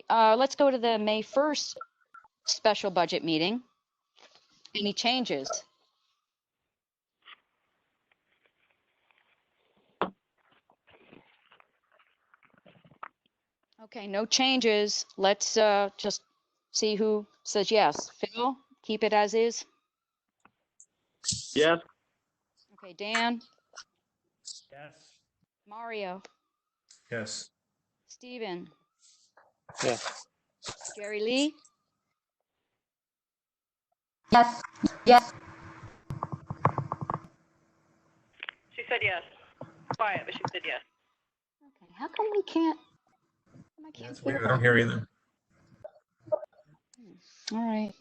let's go to the May 1st special budget meeting. Any changes? Okay, no changes. Let's just see who says yes. Phil, keep it as is? Yes. Okay, Dan? Yes. Mario? Yes. Stephen? Yes. Jerry Lee? Yes. Yes. She said yes. Quiet, but she said yes. Okay, how come we can't? I can't That's hear weird. I don't hear either. All right.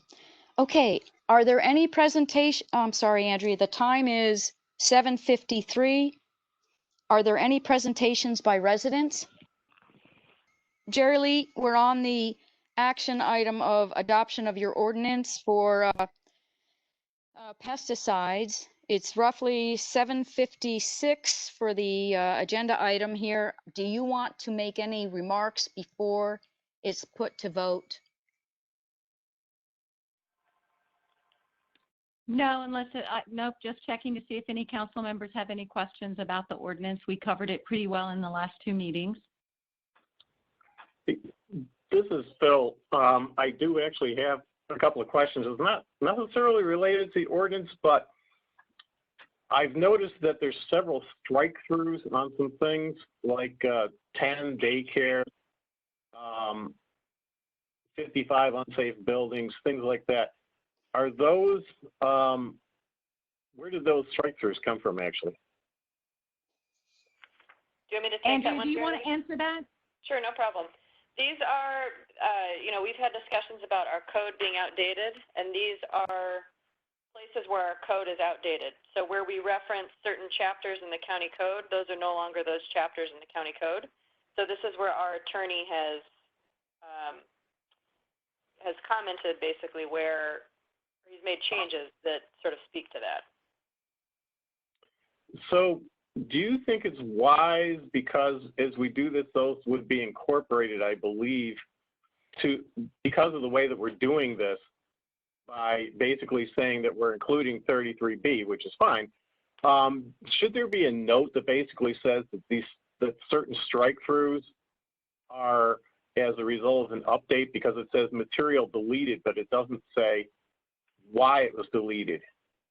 Okay, are there any presentation? I'm sorry, Andrea, the time is 7:53. Are there any presentations by residents? Jerry Lee, we're on the action item of adoption of your ordinance for pesticides. It's roughly 7:56 for the agenda item here. Do you want to make any remarks before it's put to vote? No, unless nope, just checking to see if any council members have any questions about the ordinance. We covered it pretty well in the last 2 meetings. This is Phil. I do actually have a couple of questions. It's not necessarily related to the ordinance, but I've noticed that there's several strike-throughs on some things like 10 daycare, 55 unsafe buildings, things like that. Are those, where did those strike-throughs come from, actually? Do you want me to take that one, Andrew, do you want Jerry? to answer that? Sure, no problem. These are, we've had discussions about our code being outdated, and these are places where our code is outdated. So where we reference certain chapters in the county code, those are no longer those chapters in the county code. So this is where our attorney has commented basically where he's made changes that sort of speak to that. So do you think it's wise, because as we do this, those would be incorporated, I believe, because of the way that we're doing this, by basically saying that we're including 33B, which is fine. Should there be a note that basically says that certain strike-throughs are as a result of an update, because it says material deleted, but it doesn't say why it was deleted?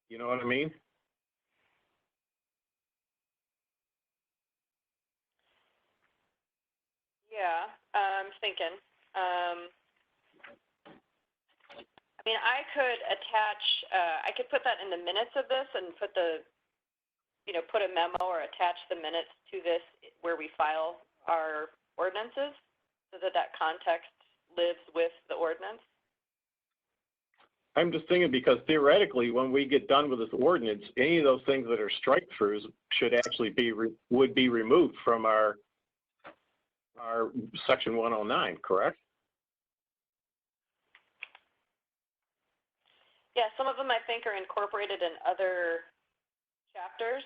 You know what I mean? Yeah, I'm thinking. I mean, I could attach, I could put that in the minutes of this and put put a memo or attach the minutes to this where we file our ordinances so that that context lives with the ordinance. I'm just thinking, because theoretically, when we get done with this ordinance, any of those things that are strike-throughs should actually would be removed from our section 109, correct? Yeah, some of them I think are incorporated in other chapters.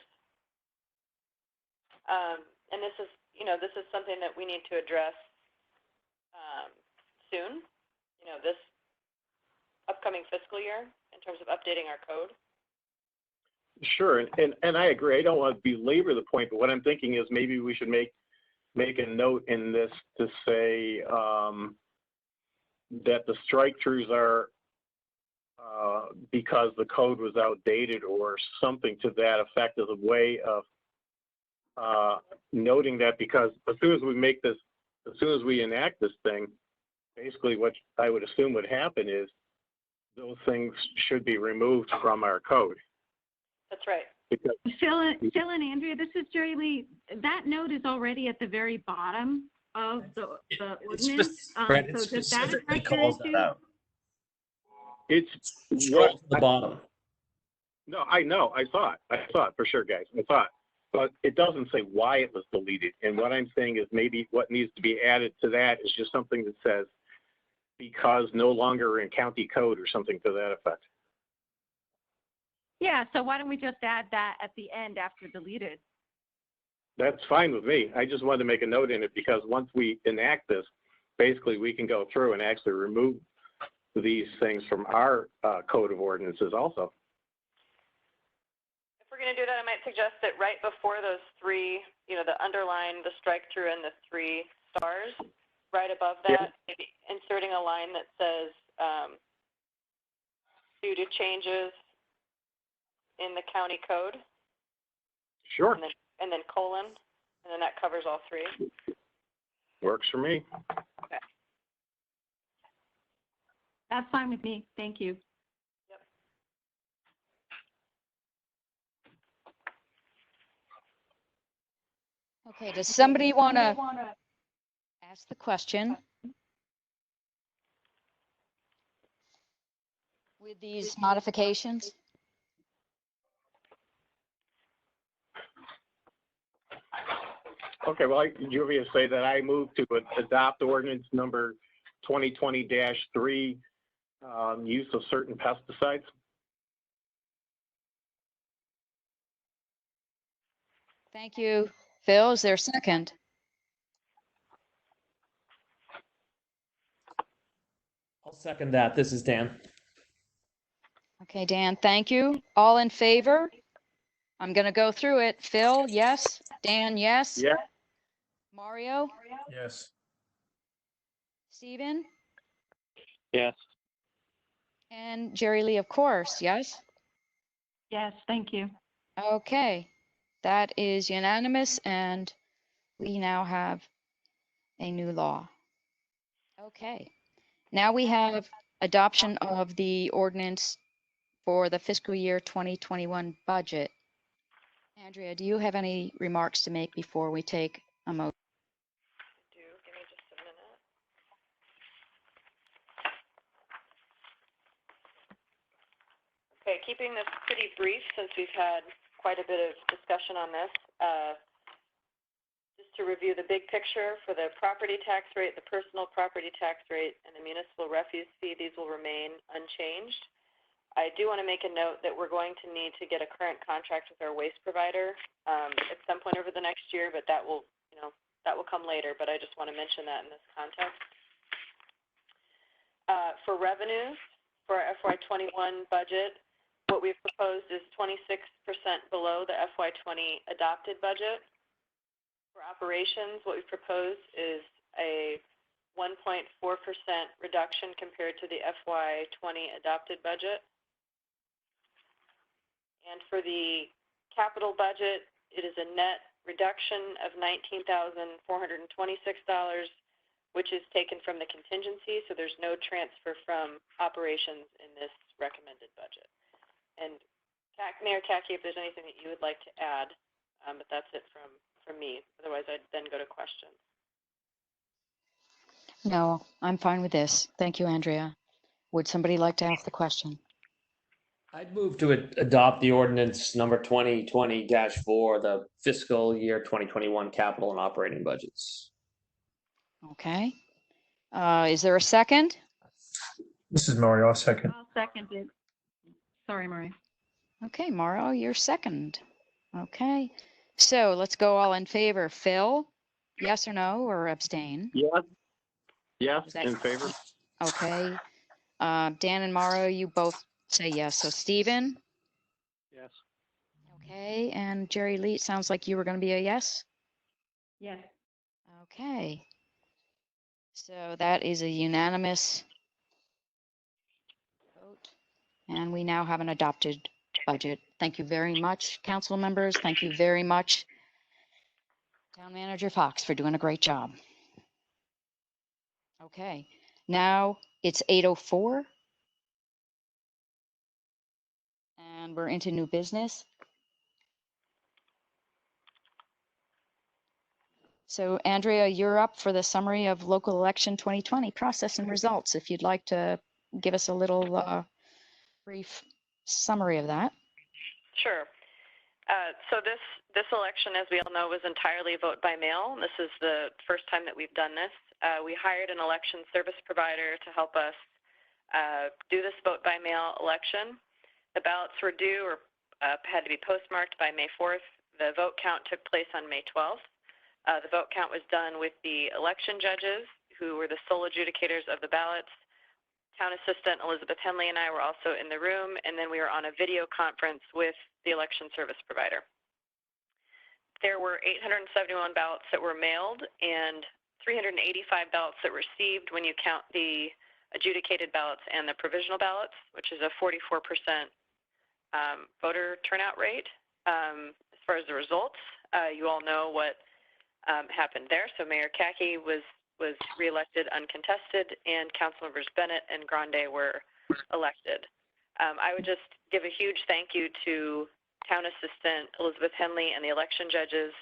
And this is something that we need to address soon, this upcoming fiscal year, in terms of updating our code. Sure, and I agree. I don't want to belabor the point, but what I'm thinking is maybe we should make a note in this to say that the strike-throughs are because the code was outdated, or something to that effect, as a way of noting that, because as soon as we enact this thing, basically what I would assume would happen is those things should be removed from our code. That's right. Because Phil and Andrea, this is Jerry Lee. That note is already at the very bottom of the ordinance. Brent, So it does that specifically affect your calls that issue? out. it's Scroll to the bottom. No, I know. I saw it for sure, guys. I saw it. But it doesn't say why it was deleted. And what I'm saying is maybe what needs to be added to that is just something that says, because no longer in county code, or something to that effect. Yeah, so why don't we just add that at the end after deleted? That's fine with me. I just wanted to make a note in it, because once we enact this, basically we can go through and actually remove these things from our code of ordinances also. If we're going to do that, I might suggest that right before those three, the underline, the strike through, and the 3 stars, right above that, maybe inserting a line that says, due to changes in the county code. Sure. And then colon, and then that covers all 3. Works for me. Okay. That's fine with me. Thank you. Yep. Okay, does somebody want to ask the question with these modifications? Okay, well, you want me to say that I move to adopt ordinance number 2020-3, use of certain pesticides? Thank you. Phil, is there a second? I'll second that. This is Dan. Okay, Dan, thank you. All in favor? I'm going to go through it. Phil, yes. Dan, yes. Yeah. Mario? Yes. Stephen? Yes. And Jerry Lee, of course, yes? Yes, thank you. Okay, that is unanimous, and we now have a new law. Okay, now we have adoption of the ordinance for the fiscal year 2021 budget. Andrea, do you have any remarks to make before we take a motion? Give me just a minute. Okay, keeping this pretty brief since we've had quite a bit of discussion on this. Just to review the big picture for the property tax rate, the personal property tax rate, and the municipal refuse fee, these will remain unchanged. I do want to make a note that we're going to need to get a current contract with our waste provider at some point over the next year, but that will come later. But I just want to mention that in this context. For revenues, for our FY21 budget, what we've proposed is 26% below the FY20 adopted budget. For operations, what we've proposed is a 1.4% reduction compared to the FY20 adopted budget. And for the capital budget, it is a net reduction of $19,426, which is taken from the contingency, so there's no transfer from operations in this recommended budget. And Mayor Tacky, if there's anything that you would like to add, but that's it from me. Otherwise, I'd then go to questions. No, I'm fine with this. Thank you, Andrea. Would somebody like to ask the question? I'd move to adopt the ordinance number 2020-4, the fiscal year 2021 capital and operating budgets. Okay. Is there a second? This is Mario. I'll second. I'll second it. Sorry, Marie. Okay, Mauro, you're second. Okay. So let's go all in favor. Phil, yes or no, or abstain? Yes. Yes, Is that- in favor. Okay. Dan and Mauro, you both say yes. So Stephen? Yes. Okay. And Jerry Lee, it sounds like you were going to be a yes? Yes. Okay. So that is a unanimous vote. And we now have an adopted budget. Thank you very much, council members. Thank you very much, Town Manager Fox, for doing a great job. Okay, now it's 8:04. And we're into new business. So Andrea, you're up for the summary of local election 2020 process and results. If you'd like to give us a little brief summary of that. Sure. So this election, as we all know, was entirely vote by mail. This is the first time that we've done this. We hired an election service provider to help us do this vote by mail election. The ballots were due or had to be postmarked by May 4th. The vote count took place on May 12th. The vote count was done with the election judges who were the sole adjudicators of the ballots. Town Assistant Elizabeth Henley and I were also in the room, and then we were on a video conference with the election service provider. There were 871 ballots that were mailed and 385 ballots that were received when you count the adjudicated ballots and the provisional ballots, which is a 44% voter turnout rate. As far as the results, you all know what happened there. So Mayor Kaki was reelected uncontested, and Councilmembers Bennett and Grande were elected. I would just give a huge thank you to Town Assistant Elizabeth Henley and the election judges,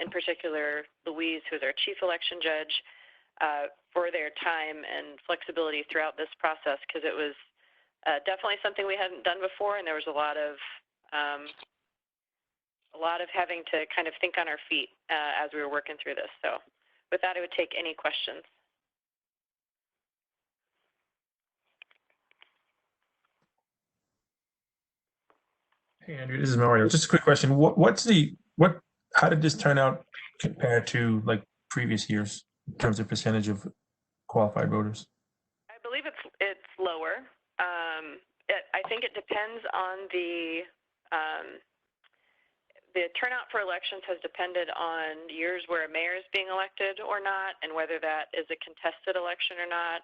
in particular Louise, who is our chief election judge, for their time and flexibility throughout this process, because it was definitely something we hadn't done before, and there was a lot of having to kind of think on our feet as we were working through this. So with that, I would take any questions. Hey, Andrew, this is Mario. Just a quick question. How did this turn out compared to like previous years in terms of percentage of qualified voters? I believe it's lower. I think it depends on the turnout for elections has depended on years where a mayor is being elected or not, and whether that is a contested election or not,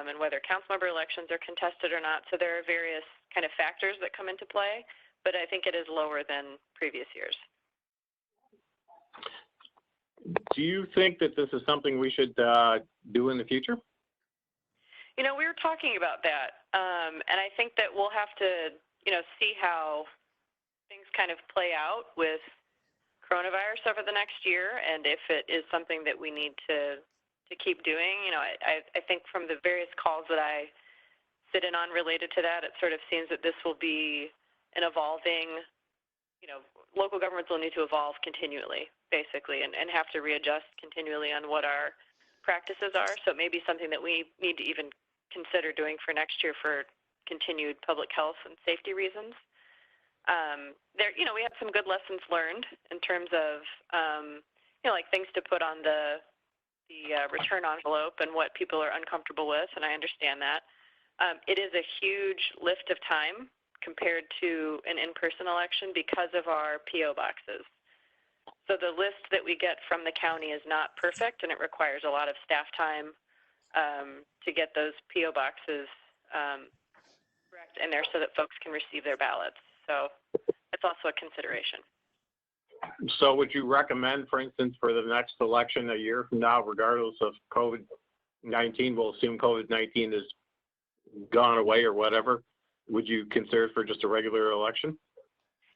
and whether council member elections are contested or not. So there are various kind of factors that come into play, but I think it is lower than previous years. Do you think that this is something we should do in the future? You know, we were talking about that, and I think that we'll have to, see how things kind of play out with coronavirus over the next year, and if it is something that we need to keep doing. I think from the various calls that I sit in on related to that, it sort of seems that this will be an evolving, local governments will need to evolve continually, basically, and have to readjust continually on what our practices are. So it may be something that we need to even consider doing for next year for continued public health and safety reasons. We had some good lessons learned in terms of, like things to put on the return envelope and what people are uncomfortable with, and I understand that. It is a huge lift of time compared to an in-person election because of our P.O. boxes. So the list that we get from the county is not perfect, and it requires a lot of staff time to get those P.O. boxes correct in there so that folks can receive their ballots. So it's also a consideration. So would you recommend, for instance, for the next election a year from now, regardless of COVID-19, we'll assume COVID-19 is gone away or whatever, would you consider it for just a regular election?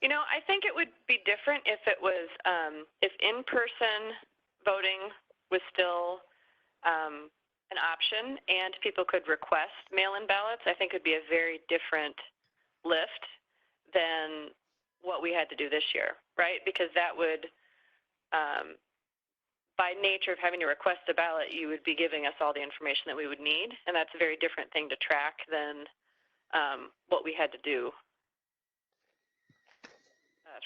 I think it would be different if it was, if in-person voting was still an option and people could request mail-in ballots. I think it would be a very different lift than what we had to do this year, right? Because that would, by nature of having to request a ballot, you would be giving us all the information that we would need, and that's a very different thing to track than what we had to do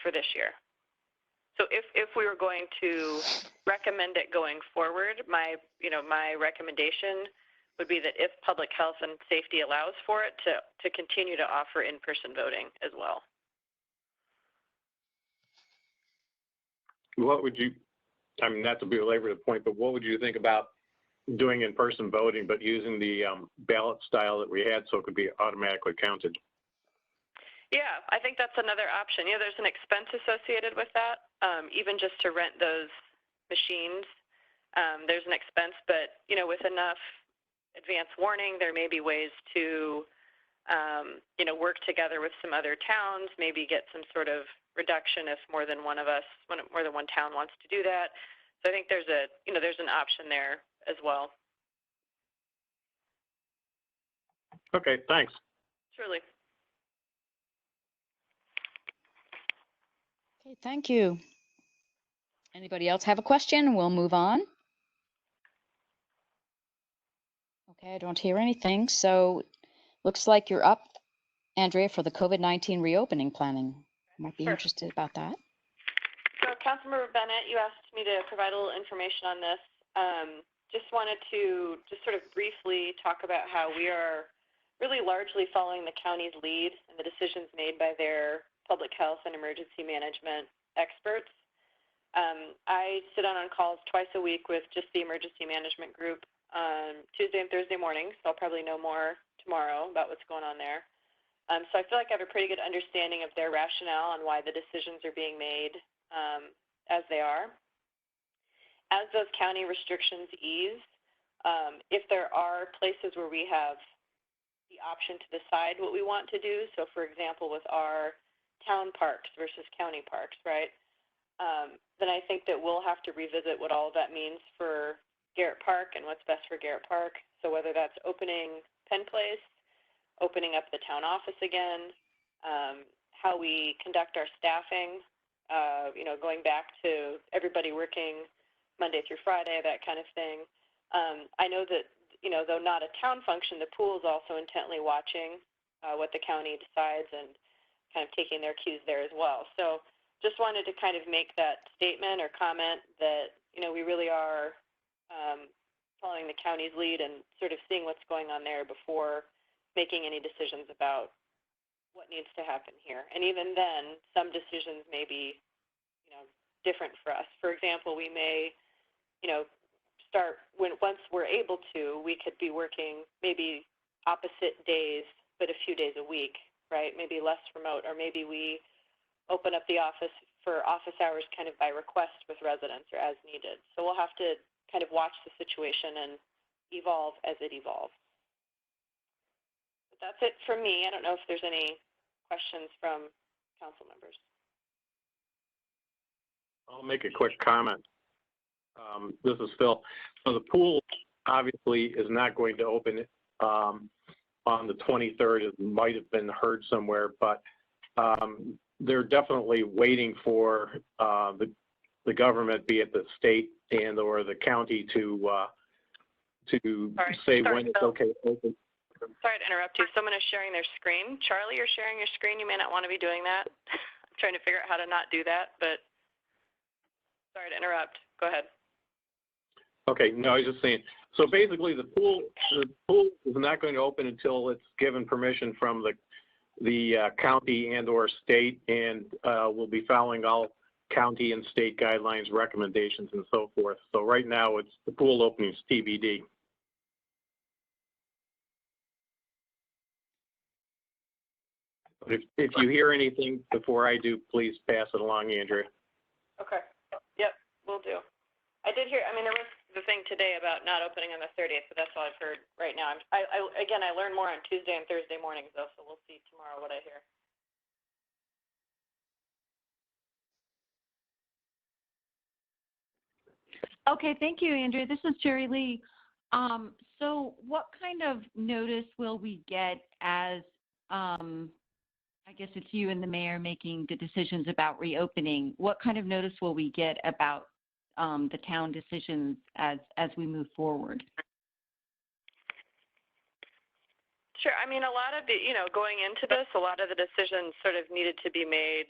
for this year. So if we were going to recommend it going forward, my recommendation would be that if public health and safety allows for it, to continue to offer in-person voting as well. What would you, not to belabor the point, but what would you think about doing in-person voting, but using the ballot style that we had so it could be automatically counted? Yeah, I think that's another option. There's an expense associated with that, even just to rent those machines. There's an expense, but, with enough advance warning, there may be ways to, work together with some other towns, maybe get some sort of reduction if more than one town wants to do that. So I think there's an option there as well. Okay, thanks. Surely. Okay, thank you. Anybody else have a question? We'll move on. Okay, I don't hear anything. So looks like you're up, Andrea, for the COVID-19 reopening planning. Might be interested about that. So Councilmember Bennett, you asked me to provide a little information on this. just wanted to just sort of briefly talk about how we are really largely following the county's lead and the decisions made by their public health and emergency management experts. I sit on calls twice a week with just the emergency management group on Tuesday and Thursday mornings, so I'll probably know more tomorrow about what's going on there. So I feel like I have a pretty good understanding of their rationale on why the decisions are being made as they are. As those county restrictions ease, if there are places where we have the option to decide what we want to do, so for example with our town parks versus county parks, right, then I think that we'll have to revisit what all of that means for Garrett Park and what's best for Garrett Park. So whether that's opening Penn Place, opening up the town office again, how we conduct our staffing, going back to everybody working Monday through Friday, that kind of thing. I know that, though not a town function, the pool is also intently watching what the county decides and kind of taking their cues there as well. So just wanted to kind of make that statement or comment that, we really are following the county's lead and sort of seeing what's going on there before making any decisions about what needs to happen here. And even then, some decisions may be, different for us. For example, we may, start once we're able to, we could be working maybe opposite days, but a few days a week, right? Maybe less remote, or maybe we open up the office for office hours kind of by request with residents or as needed. So we'll have to kind of watch the situation and evolve as it evolves. But that's it from me. I don't know if there's any questions from council members. I'll make a quick comment. This is Phil. So the pool obviously is not going to open on the 23rd. It might have been heard somewhere, but they're definitely waiting for the government, be it the state and or the county, to say when it's okay to open. Sorry to interrupt you. Someone is sharing their screen. Charlie, you're sharing your screen. You may not want to be doing that. I'm trying to figure out how to not do that, but sorry to interrupt. Go ahead. Okay, no, I was just saying. So basically, the pool is not going to open until it's given permission from the county and or state, and we'll be following all county and state guidelines, recommendations, and so forth. So right now, it's the pool opening is TBD. If you hear anything before I do, please pass it along, Andrea. Okay. Yep, will do. I did hear, there was the thing today about not opening on the 30th, but that's all I've heard right now. Again, I learn more on Tuesday and Thursday mornings, though, so we'll see tomorrow what I hear. Okay, thank you, Andrea. This is Jerry Lee. So what kind of notice will we get as, I guess it's you and the mayor making the decisions about reopening? What kind of notice will we get about the town decisions as we move forward? Sure. A lot of the, going into this, a lot of the decisions sort of needed to be made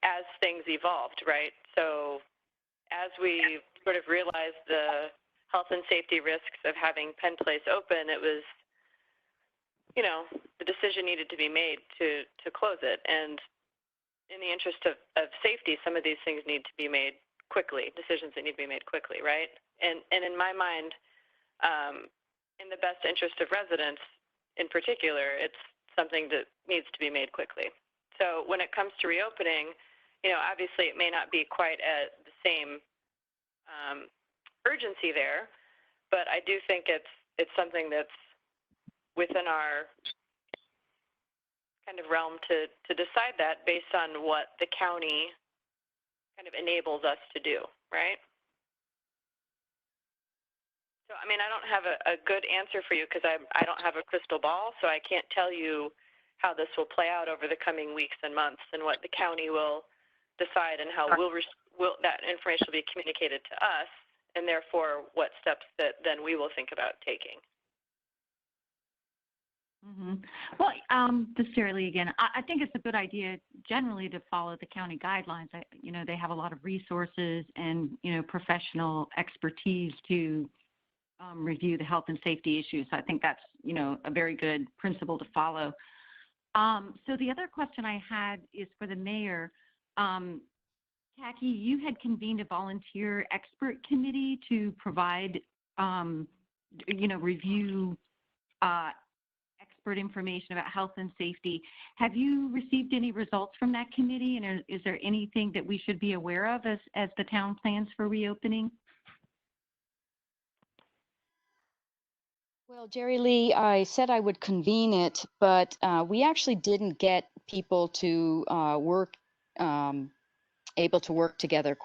as things evolved, right? So as we sort of realized the health and safety risks of having Penn Place open, it was, the decision needed to be made to close it. And in the interest of safety, some of these things need to be made quickly, decisions that need to be made quickly, right? And in my mind, in the best interest of residents in particular, it's something that needs to be made quickly. So when it comes to reopening, obviously it may not be quite at the same urgency there, but I do think it's something that's within our kind of realm to decide that based on what the county kind of enables us to do, right? So, I don't have a good answer for you because I don't have a crystal ball, so I can't tell you how this will play out over the coming weeks and months and what the county will decide and how that information will be communicated to us, and therefore what steps that then we will think about taking. Mm-hmm. Well, this is Sarah Lee again. I think it's a good idea generally to follow the county guidelines. They have a lot of resources and, professional expertise to review the health and safety issues. So I think that's, a very good principle to follow. So the other question I had is for the mayor. Khaki, you had convened a volunteer expert committee to provide, review expert information about health and safety. Have you received any results from that committee? And is there anything that we should be aware of as the town plans for reopening? Well, Jerry Lee, I said I would convene it, but we actually didn't get people to able to work together,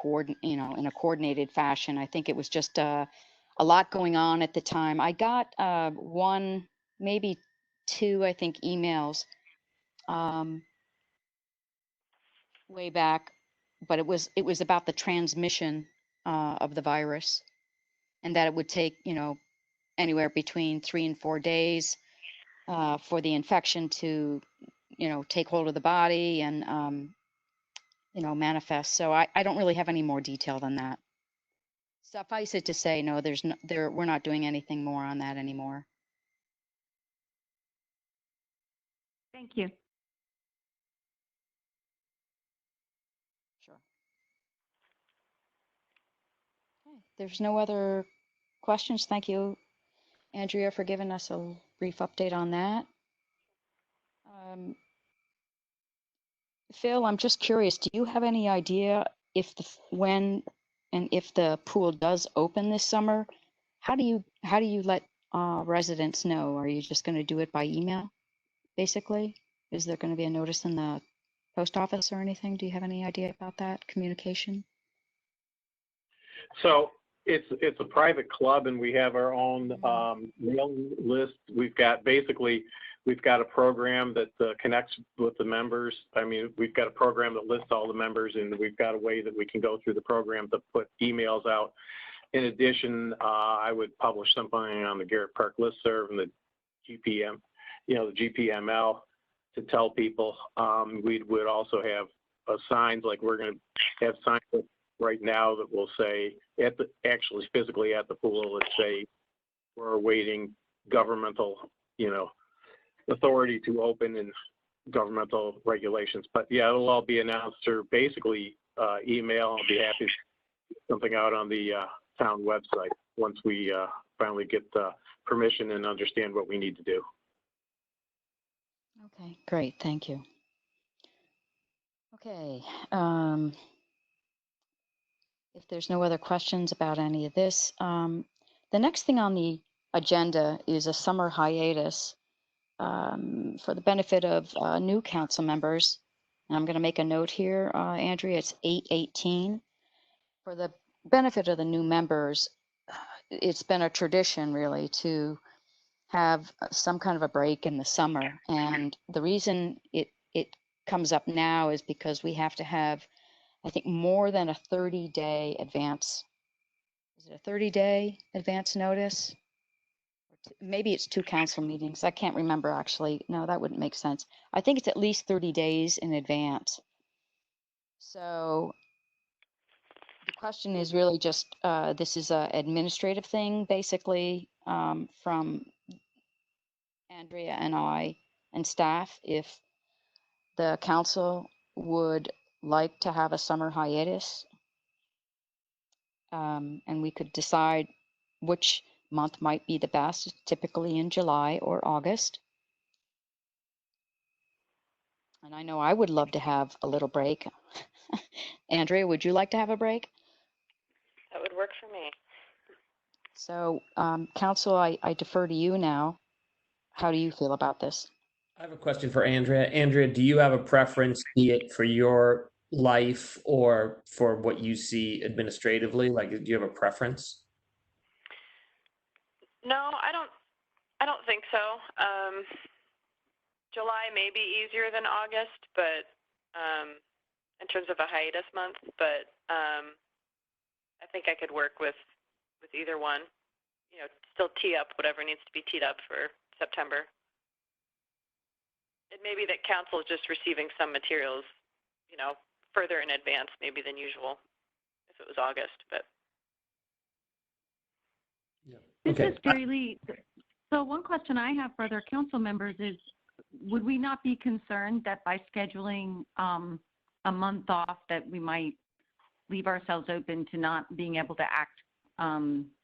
in a coordinated fashion. I think it was just a lot going on at the time. I got one, maybe two, I think, emails way back, but it was about the transmission of the virus, and that it would take, anywhere between 3 and 4 days for the infection to, take hold of the body and, manifest. So I don't really have any more detail than that. Suffice it to say, no, we're not doing anything more on that anymore. Thank you. Sure. Okay. There's no other questions. Thank you, Andrea, for giving us a brief update on that. Phil, I'm just curious, do you have any idea when and if the pool does open this summer? How do you let residents know? Are you just going to do it by email, basically? Is there going to be a notice in the post office or anything? Do you have any idea about that communication? So it's a private club, and we have our own mailing list. We've got a program that connects with the members. I mean, we've got a program that lists all the members, and we've got a way that we can go through the program to put emails out. In addition, I would publish something on the Garrett Park listserv and the GPM, the GPML to tell people. We would also have signs, like we're going to have signs right now that will say actually physically at the pool, let's say we're awaiting governmental, authority to open and governmental regulations. But yeah, it'll all be announced through basically email. I'll be happy to put something out on the town website once we finally get permission and understand what we need to do. Okay, great. Thank you. Okay. If there's no other questions about any of this, the next thing on the agenda is a summer hiatus for the benefit of new council members. And I'm going to make a note here, Andrea, it's 8/18. For the benefit of the new members, it's been a tradition really to have some kind of a break in the summer. And the reason it comes up now is because we have to have, I think, more than a 30-day advance. Is it a 30-day advance notice? Maybe it's 2 council meetings. I can't remember actually. No, that wouldn't make sense. I think it's at least 30 days in advance. So the question is really just, this is an administrative thing, basically, from Andrea and I and staff, if the council would like to have a summer hiatus, and we could decide which month might be the best, typically in July or August. And I know I would love to have a little break. Andrea, would you like to have a break? That would work for me. So, council, I defer to you now. How do you feel about this? I have a question for Andrea. Andrea, do you have a preference, be it for your life or for what you see administratively? Like, do you have a preference? No, I don't think so. July may be easier than August, but in terms of a hiatus month, but I think I could work with either one. Still tee up whatever needs to be teed up for September. it may be that council is just receiving some materials, you know, further in advance maybe than usual if it was August, but. Yeah. This Okay. is Jerry Lee. So one question I have for other council members is, would we not be concerned that by scheduling a month off that we might leave ourselves open to not being able to act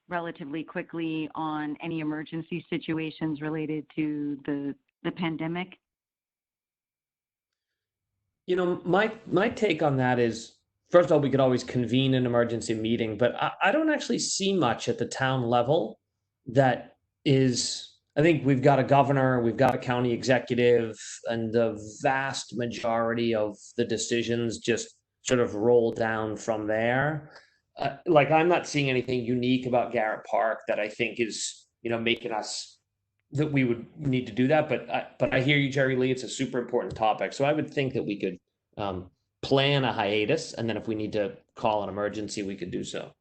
relatively quickly on any emergency situations related to the pandemic? You know, my take on that is, first of all, we could always convene an emergency meeting, but I don't actually see much at the town level that is. I think we've got a governor, we've got a county executive, and the vast majority of the decisions just sort of roll down from there. Like, I'm not seeing anything unique about Garrett Park that I think is, making us that we would need to do that. But I hear you, Jerry Lee. It's a super important topic, so I would think that we could plan a hiatus, and then if we need to call an emergency, we could do so.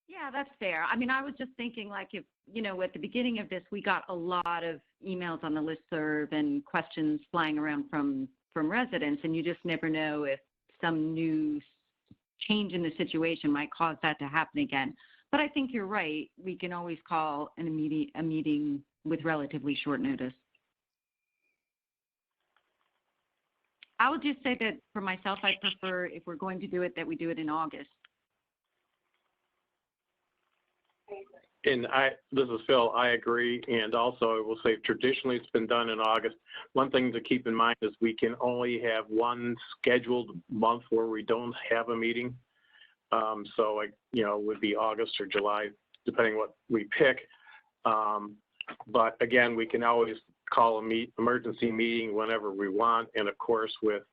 Yeah, that's fair. I mean, I was just thinking, like, if, at the beginning of this, we got a lot of emails on the listserv and questions flying around from residents, and you just never know if some new change in the situation might cause that to happen again. But I think you're right. We can always call a meeting with relatively short notice. I would just say that for myself, I prefer, if we're going to do it, that we do it in August. And this is Phil, I agree. And also I will say traditionally it's been done in August. One thing to keep in mind is we can only have one scheduled month where we don't have a meeting. So like, it would be August or July, depending what we pick. But again, we can always call emergency meeting whenever we want. And of course with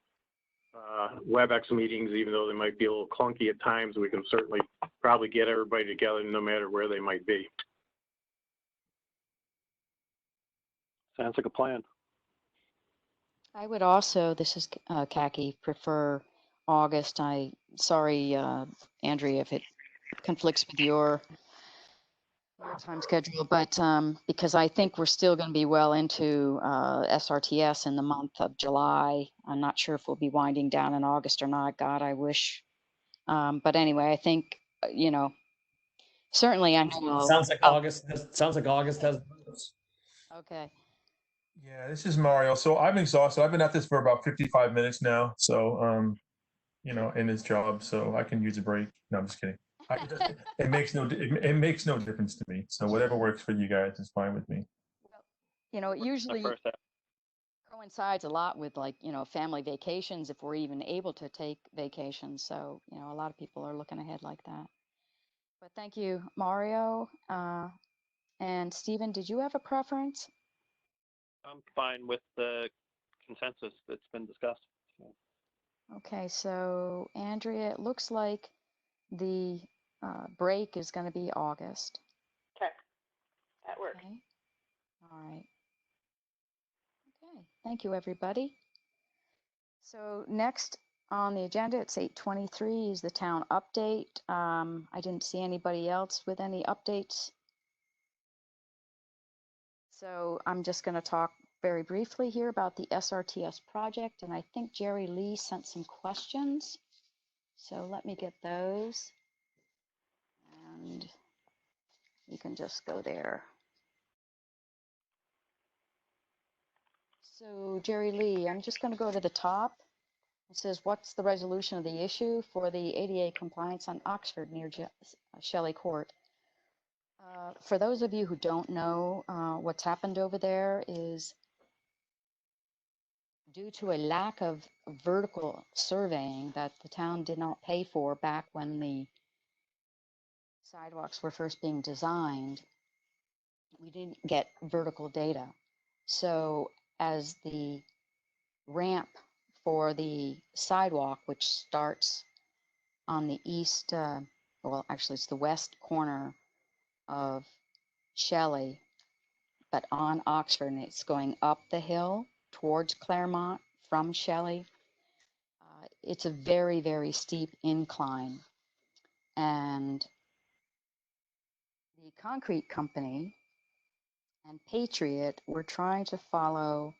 WebEx meetings, even though they might be a little clunky at times, we can certainly probably get everybody together no matter where they might be. Sounds like a plan. I would also, this is Kaki, prefer August. Sorry, Andrea, if it conflicts with your time schedule, but because I think we're still going to be well into SRTS in the month of July. I'm not sure if we'll be winding down in August or not. God, I wish. But anyway, I think, certainly I know. Sounds like August. Sounds like August has. Okay. Yeah, this is Mario. So I'm exhausted. I've been at this for about 55 minutes now. So, in this job, so I can use a break. No, I'm just kidding. It makes no difference to me. So whatever works for you guys is fine with me. It usually coincides a lot with, like, family vacations, if we're even able to take vacations. So, a lot of people are looking ahead like that. But thank you, Mario. And Stephen, did you have a preference? I'm fine with the consensus that's been discussed. Okay, so Andrea, it looks like the break is going to be August. Okay, that works. Okay. All right. Okay, thank you, everybody. So next on the agenda, it's 8:23, is the town update. I didn't see anybody else with any updates. So I'm just going to talk very briefly here about the SRTS project, and I think Jerry Lee sent some questions. So let me get those, and you can just go there. So Jerry Lee, I'm just going to go to the top. It says, what's the resolution of the issue for the ADA compliance on Oxford near Shelley Court? For those of you who don't know, what's happened over there is, due to a lack of vertical surveying that the town did not pay for back when the sidewalks were first being designed, we didn't get vertical data. So as the ramp for the sidewalk, which starts on the east, well, actually it's the west corner of Shelley, but on Oxford, and it's going up the hill towards Claremont from Shelley. It's a very, very steep incline. And the concrete company and Patriot, we're trying to follow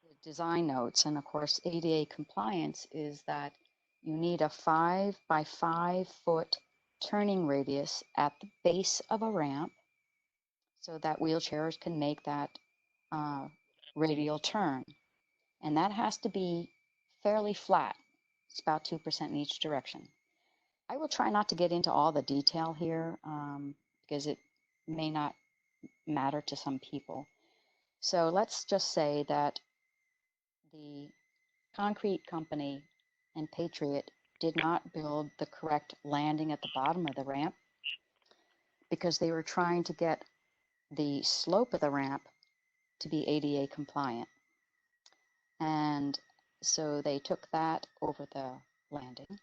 the design notes. And of course, ADA compliance is that you need a 5 by 5 foot turning radius at the base of a ramp so that wheelchairs can make that radial turn. And that has to be fairly flat. It's about 2% in each direction. I will try not to get into all the detail here because it may not matter to some people. So let's just say that the concrete company and Patriot did not build the correct landing at the bottom of the ramp because they were trying to get the slope of the ramp to be ADA compliant. And so they took that over the landing.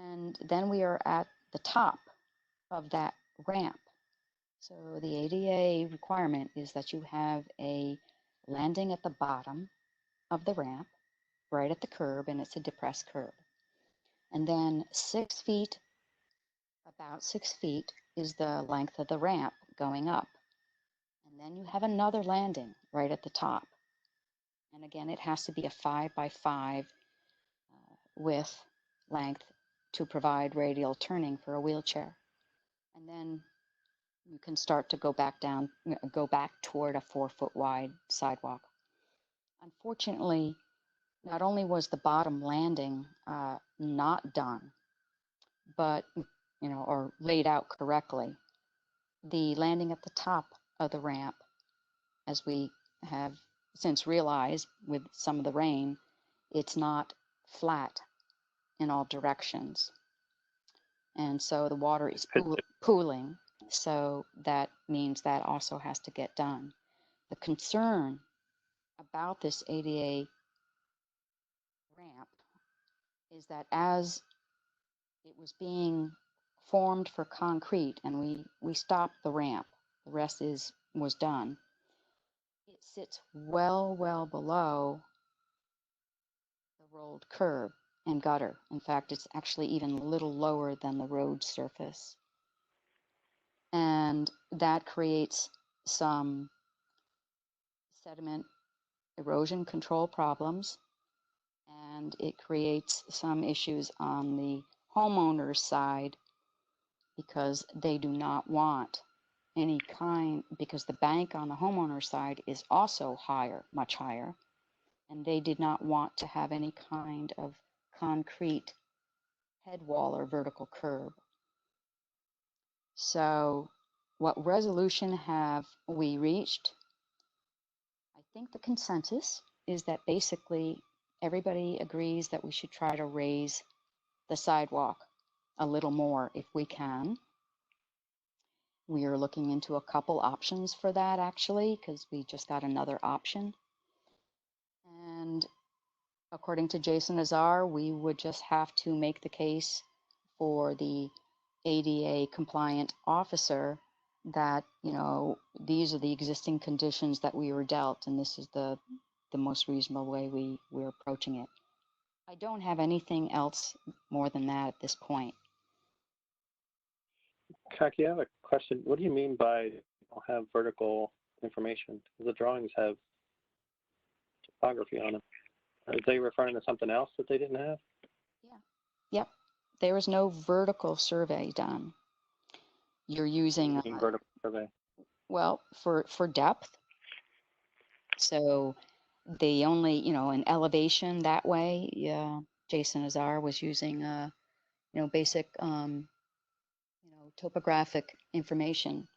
And then we are at the top of that ramp. So the ADA requirement is that you have a landing at the bottom of the ramp, right at the curb, and it's a depressed curb. And then 6 feet, about 6 feet, is the length of the ramp going up. And then you have another landing right at the top. And again, it has to be a 5 by 5 width length to provide radial turning for a wheelchair. And then you can start to go back down, go back toward a 4 foot wide sidewalk. Unfortunately, not only was the bottom landing not done, but, or laid out correctly, the landing at the top of the ramp, as we have since realized with some of the rain, it's not flat in all directions. And so the water is pooling. So that means that also has to get done. The concern about this ADA ramp is that as it was being formed for concrete and we stopped the ramp, the rest was done, it sits well below the rolled curb and gutter. In fact, it's actually even a little lower than the road surface. And that creates some sediment erosion control problems, and it creates some issues on the homeowner's side because they do not want any kind, because the bank on the homeowner's side is also higher, much higher, and they did not want to have any kind of concrete head wall or vertical curb. So what resolution have we reached? I think the consensus is that basically everybody agrees that we should try to raise the sidewalk a little more if we can. We are looking into a couple options for that actually, because we just got another option. And according to Jason Azar, we would just have to make the case for the ADA compliant officer that, these are the existing conditions that we were dealt, and this is the most reasonable way we're approaching it. I don't have anything else more than that at this point. Kaki, I have a question. What do you mean by don't have vertical information? The drawings have topography on them. Are they referring to something else that they didn't have? Yeah. Yep. There was no vertical survey done. You're using vertical survey. Well, for depth. So the only, an elevation that way. Yeah, Jason Azar was using basic topographic information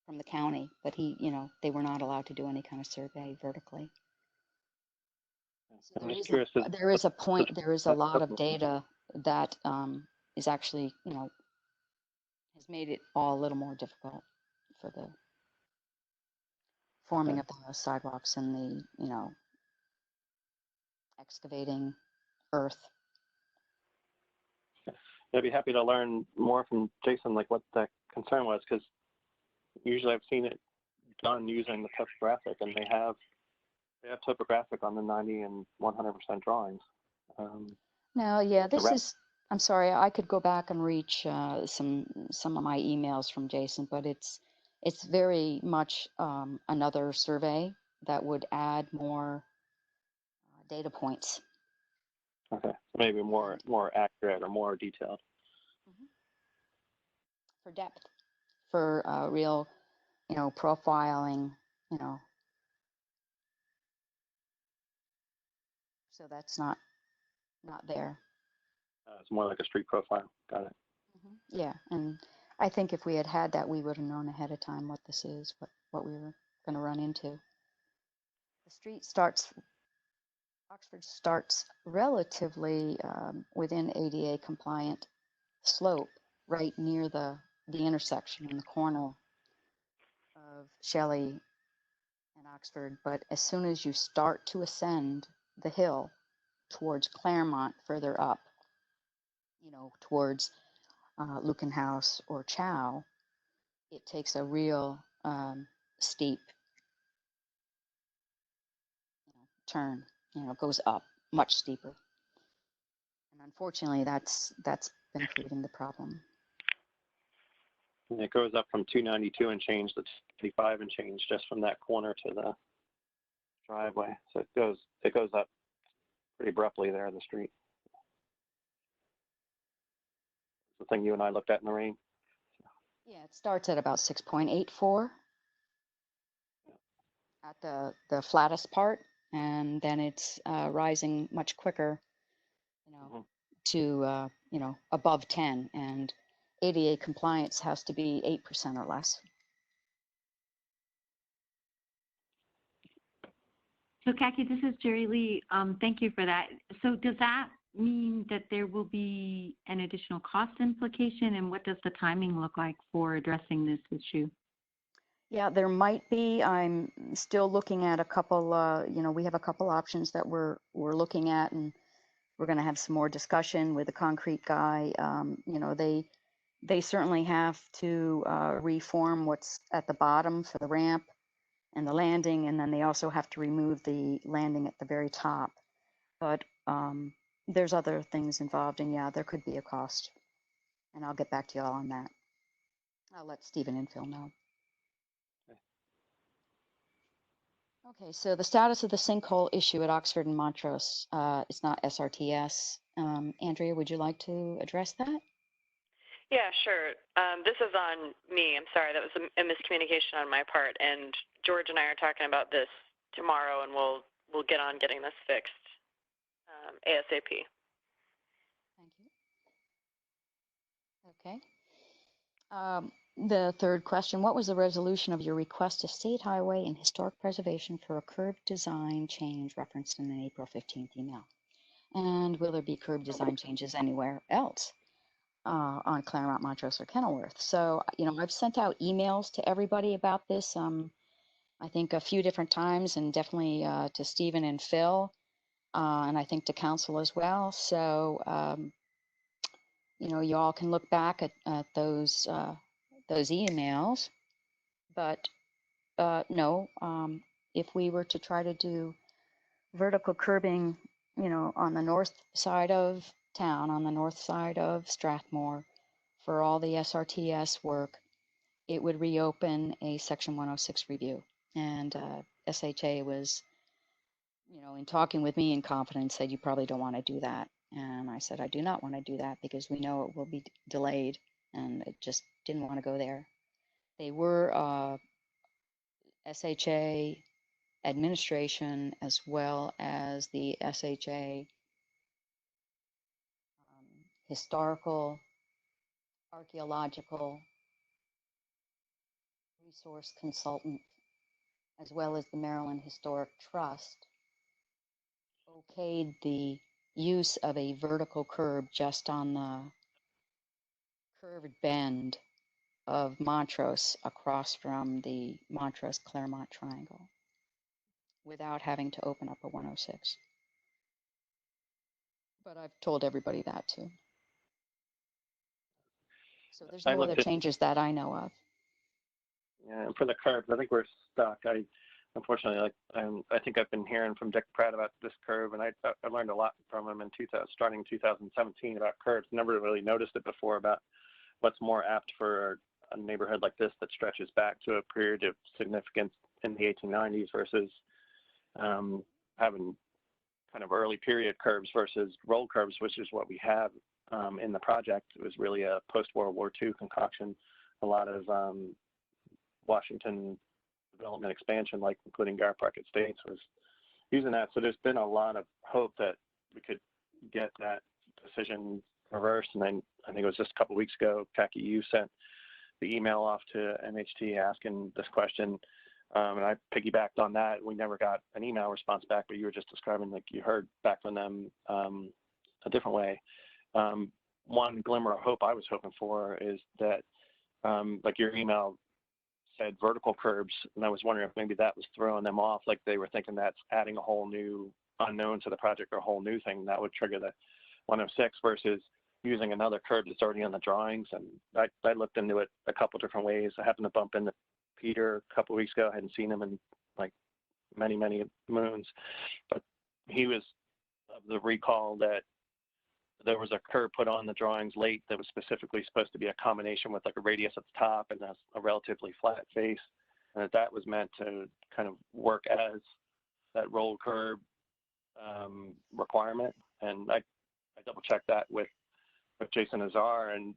from the county, but they were not allowed to do any kind of survey vertically. So there is a lot of data that is actually, has made it all a little more difficult for the forming of the sidewalks and the, excavating earth. I'd be happy to learn more from Jason, like what that concern was, because usually I've seen it done using the topographic, and they have topographic on the 90 and 100% drawings. No, yeah, I'm sorry, I could go back and reach some of my emails from Jason, but it's It's very much another survey that would add more data points. Okay, maybe more accurate or more detailed. For depth, for real, profiling, so that's not there. It's more like a street profile. Got it. Yeah, and I think if we had that, we would have known ahead of time what this is, what we were going to run into. The street starts, Oxford starts relatively within ADA compliant slope, right near the intersection in the corner of Shelley and Oxford. But as soon as you start to ascend the hill towards Claremont, further up, towards Lucan House or Chow, it takes a real steep turn. Goes up much steeper. And unfortunately, that's been proving the problem. And it goes up from 292 and change to 25 and change just from that corner to the driveway. So it goes up pretty abruptly there in the street. The thing you and I looked at in the rain. Yeah, it starts at about 6.84 at the flattest part, and then it's rising much quicker, to above 10, and ADA compliance has to be 8% or less. So, Kaki, this is Jerry Lee. Thank you for that. So does that mean that there will be an additional cost implication, and what does the timing look like for addressing this issue? Yeah, there might be. I'm still looking at a couple, we have a couple options that we're looking at, and we're going to have some more discussion with the concrete guy. They certainly have to reform what's at the bottom for the ramp and the landing, and then they also have to remove the landing at the very top. But there's other things involved, and yeah, there could be a cost. And I'll get back to you all on that. I'll let Stephen and Phil know. Okay, so the status of the sinkhole issue at Oxford and Montrose, it's not SRTS. Andrea, would you like to address that? Yeah, sure. This is on me. I'm sorry, that was a miscommunication on my part. And George and I are talking about this tomorrow, and we'll get on getting this fixed ASAP. Thank you. Okay. The third question, what was the resolution of your request to State Highway and Historic Preservation for a curb design change referenced in an April 15th email? And will there be curb design changes anywhere else on Claremont, Montrose, or Kenilworth? So, I've sent out emails to everybody about this, I think a few different times, and definitely to Stephen and Phil, and I think to council as well. So, you all can look back at those emails, but no, if we were to try to do vertical curbing, on the north side of town, on the north side of Strathmore, for all the SRTS work, it would reopen a Section 106 review. And SHA was, in talking with me in confidence, said you probably don't want to do that. And I said, I do not want to do that because we know it will be delayed, and it just didn't want to go there. They were SHA administration as well as the SHA historical, archaeological resource consultant, as well as the Maryland Historic Trust, okayed the use of a vertical curb just on the curved bend of Montrose across from the Montrose-Claremont Triangle without having to open up a 106. But I've told everybody that too. So there's no other changes that I know of. Yeah, and for the curbs, I think we're stuck. Unfortunately, I think I've been hearing from Dick Pratt about this curve, and I learned a lot from him in starting 2017 about curbs. Never really noticed it before about what's more apt for a neighborhood like this that stretches back to a period of significance in the 1890s versus having kind of early period curbs versus roll curbs, which is what we have in the project. It was really a post-World War II concoction. A lot of Washington development expansion, like including Garrett Park Estates, was using that. So there's been a lot of hope that we could get that decision reversed. And then I think it was just a couple of weeks ago, Kaki, you sent the email off to MHT asking this question. And I piggybacked on that. We never got an email response back, but you were just describing like you heard back from them a different way. One glimmer of hope I was hoping for is that like your email said vertical curbs, and I was wondering if maybe that was throwing them off, like they were thinking that's adding a whole new unknown to the project or a whole new thing that would trigger the 106 versus using another curb that's already on the drawings. And I looked into it a couple different ways. I happened to bump into Peter a couple of weeks ago. I hadn't seen him in like many moons, but he was of the recall that there was a curb put on the drawings late that was specifically supposed to be a combination with like a radius at the top and a relatively flat face, and that was meant to kind of work as that roll curb requirement. And I double checked that with Jason Azar, and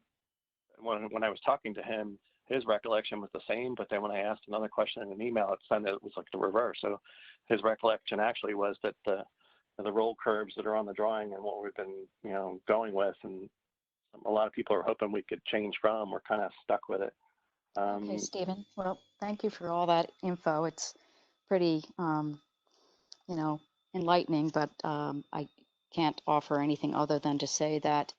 when I was talking to him, his recollection was the same, but then when I asked another question in an email, it sounded it was like the reverse. So his recollection actually was that the roll curves that are on the drawing and what we've been going with, and a lot of people are hoping we could change from, we're kind of stuck with it. Okay, Stephen. Well, thank you for all that info. It's pretty, enlightening, but I can't offer anything other than to say that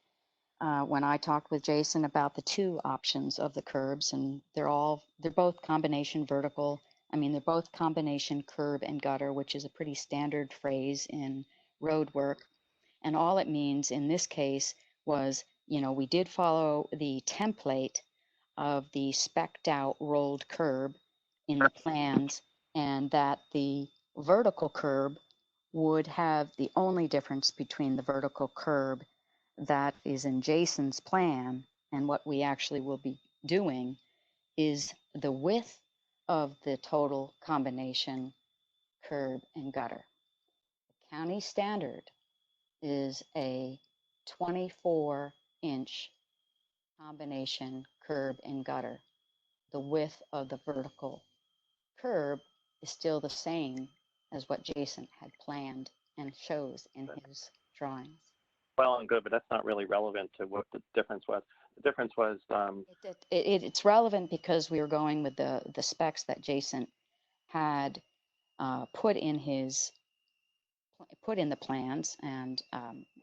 when I talked with Jason about the two options of the curbs, and they're both combination vertical. I mean, they're both combination curb and gutter, which is a pretty standard phrase in road work. And all it means in this case was, we did follow the template of the spec'd out rolled curb in the plans, and that the vertical curb would have the only difference between the vertical curb that is in Jason's plan and what we actually will be doing is the width of the total combination curb and gutter. The county standard is a 24-inch combination curb and gutter. The width of the vertical curb is still the same as what Jason had planned and shows in his drawings. Well and good, but that's not really relevant to what the difference was. The difference was it's relevant because we were going with the specs that Jason had put in the plans, and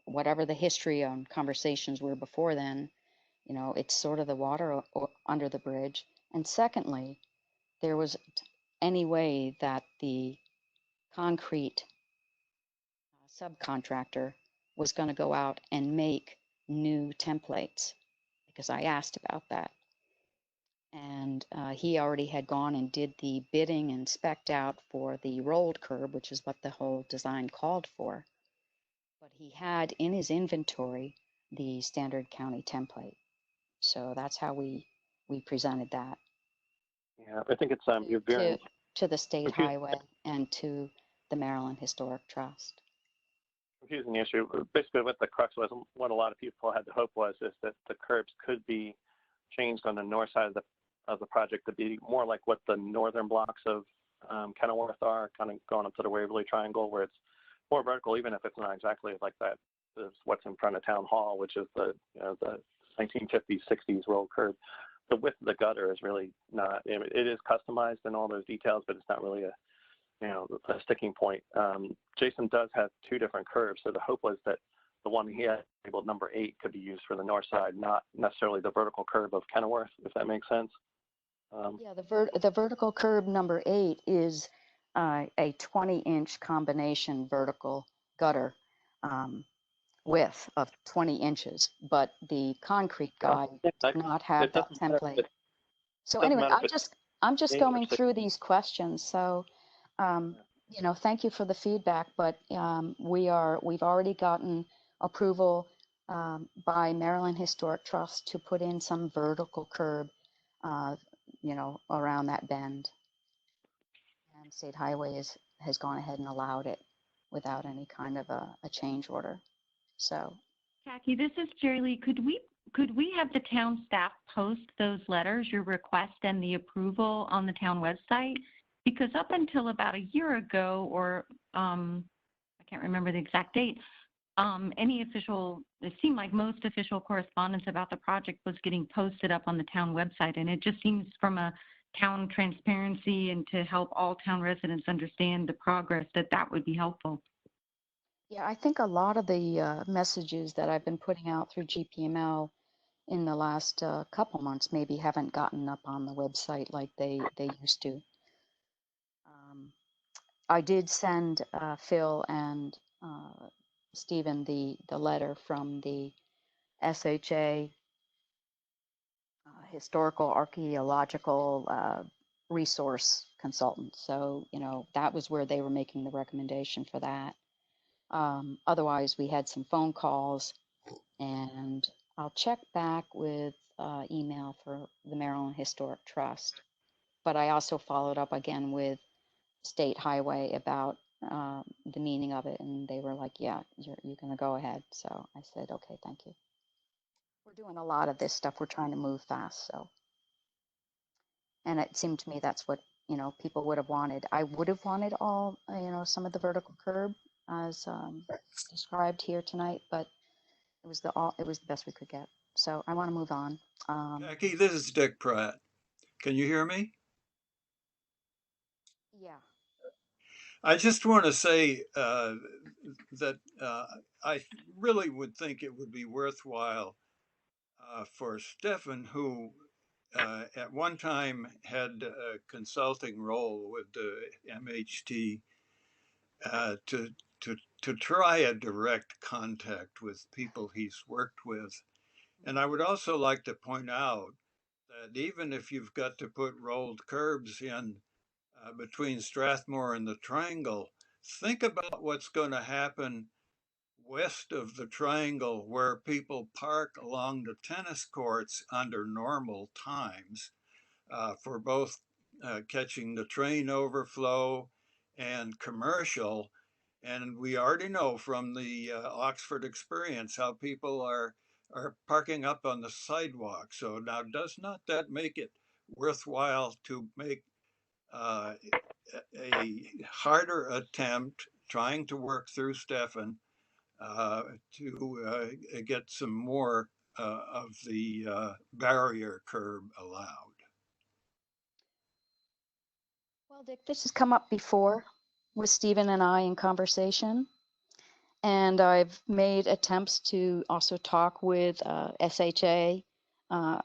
whatever the history on conversations were before then, it's sort of the water under the bridge. And secondly, there was any way that the concrete subcontractor was going to go out and make new templates, because I asked about that. And he already had gone and did the bidding and spec'd out for the rolled curb, which is what the whole design called for. But he had in his inventory the standard county template. So that's how we presented that. Yeah, I think it's you're veering to the state highway and to the Maryland Historic Trust. Confusing the issue. Basically, what the crux was, what a lot of people had the hope was, is that the curbs could be changed on the north side of the project to be more like what the northern blocks of Kenilworth are, kind of going up to the Waverly Triangle, where it's more vertical, even if it's not exactly like that. Is what's in front of Town Hall, which is the 1950s, 60s roll curb. The width of the gutter is really not. It is customized in all those details, but it's not really a sticking point. Jason does have two different curves, so the hope was that the one he had labeled number 8 could be used for the north side, not necessarily the vertical curb of Kenilworth, if that makes sense. Yeah, the vertical curb number 8 is a 20-inch combination vertical gutter width of 20 inches, but the concrete guy did not have that template. So anyway, I'm just going through these questions. So, thank you for the feedback, but we've already gotten approval by Maryland Historic Trust to put in some vertical curb uh, around that bend. And State Highway has gone ahead and allowed it without any kind of a change order. So, Jackie, this is Jerry Lee. Could we have the town staff post those letters, your request and the approval on the town website? Because up until about a year ago, or I can't remember the exact date, it seemed like most official correspondence about the project was getting posted up on the town website. And it just seems from a town transparency and to help all town residents understand the progress that would be helpful. yeah, I think a lot of the messages that I've been putting out through GPML in the last couple months maybe haven't gotten up on the website like they used to. I did send Phil and Stephen the letter from the SHA historical archaeological resource consultant. So, that was where they were making the recommendation for that. Otherwise, we had some phone calls, and I'll check back with email for the Maryland Historic Trust. But I also followed up again with State Highway about the meaning of it, and they were like, yeah, you're going to go ahead. So I said, okay, thank you. We're doing a lot of this stuff. We're trying to move fast. So, and it seemed to me that's what, people would have wanted. I would have wanted all, some of the vertical curb as described here tonight, but it was the best we could get. So I want to move on. Jackie, this is Dick Pratt. Can you hear me? Yeah. I just want to say that I really would think it would be worthwhile for Stefan, who at one time had a consulting role with the MHT, to try a direct contact with people he's worked with. And I would also like to point out that even if you've got to put rolled curbs in between Strathmore and the Triangle, think about what's going to happen west of the Triangle where people park along the tennis courts under normal times for both catching the train overflow and commercial. And we already know from the Oxford experience how people are parking up on the sidewalk. So now, does not that make it worthwhile to make a harder attempt trying to work through Stefan to get some more of the barrier curb allowed? Well, Dick, this has come up before with Stephen and I in conversation. And I've made attempts to also talk with SHA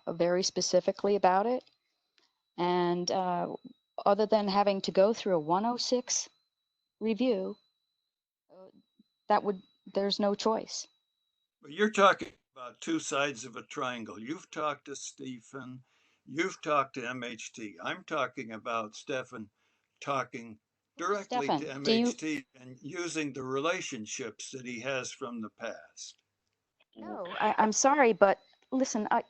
very specifically about it. And other than having to go through a 106 review, there's no choice. But you're talking about two sides of a triangle. You've talked to Stephen, you've talked to MHT. I'm talking about Stefan talking directly Stefan, to MHT and using the relationships that he has from the past. No, I'm sorry, but listen, I'm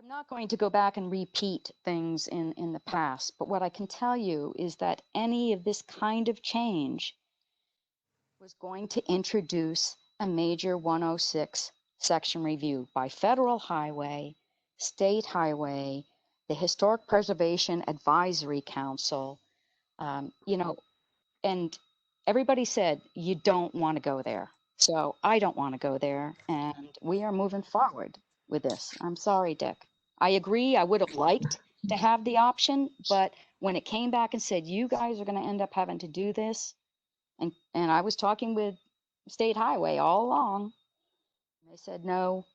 not going to go back and repeat things in the past, but what I can tell you is that any of this kind of change was going to introduce a major 106 section review by Federal Highway, State Highway, the Historic Preservation Advisory Council, and everybody said, you don't want to go there. So I don't want to go there, and we are moving forward with this. I'm sorry, Dick. I agree, I would have liked to have the option, but when it came back and said, you guys are going to end up having to do this, and I was talking with State Highway all along, they said, no,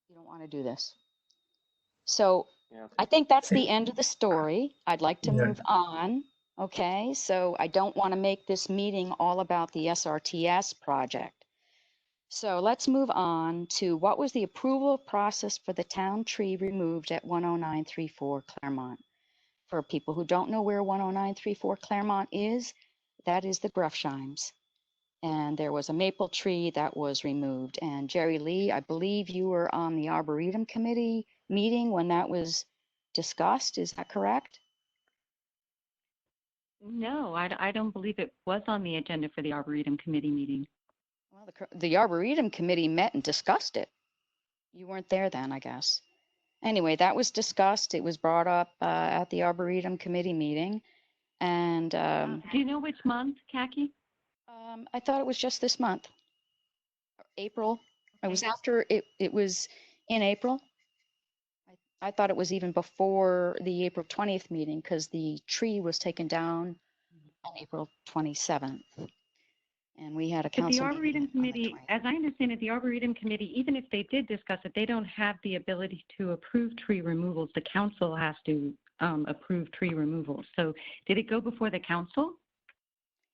you don't want to do this. So Yeah. I think that's the end of the story. I'd like to Yeah. move on. Okay, so I don't want to make this meeting all about the SRTS project. So let's move on to what was the approval process for the town tree removed at 10934 Claremont. For people who don't know where 10934 Claremont is, that is the Grufsheims. and there was a maple tree that was removed. And Jerry Lee, I believe you were on the Arboretum Committee meeting when that was discussed. Is that correct? No, I don't believe it was on the agenda for the Arboretum Committee meeting. Well, the Arboretum Committee met and discussed it. You weren't there then, I guess. Anyway, that was discussed. It was brought up at the Arboretum Committee meeting. And Do you know which month, Khaki? I thought it was just this month, April. It was Okay. after it was in April. I thought it was even before the April 20th meeting because the tree was taken down on April 27th. And we had a But the council Arboretum meeting on the Committee, 20th. as I understand it, the Arboretum Committee, even if they did discuss it, they don't have the ability to approve tree removals. The council has to approve tree removals. So did it go before the council?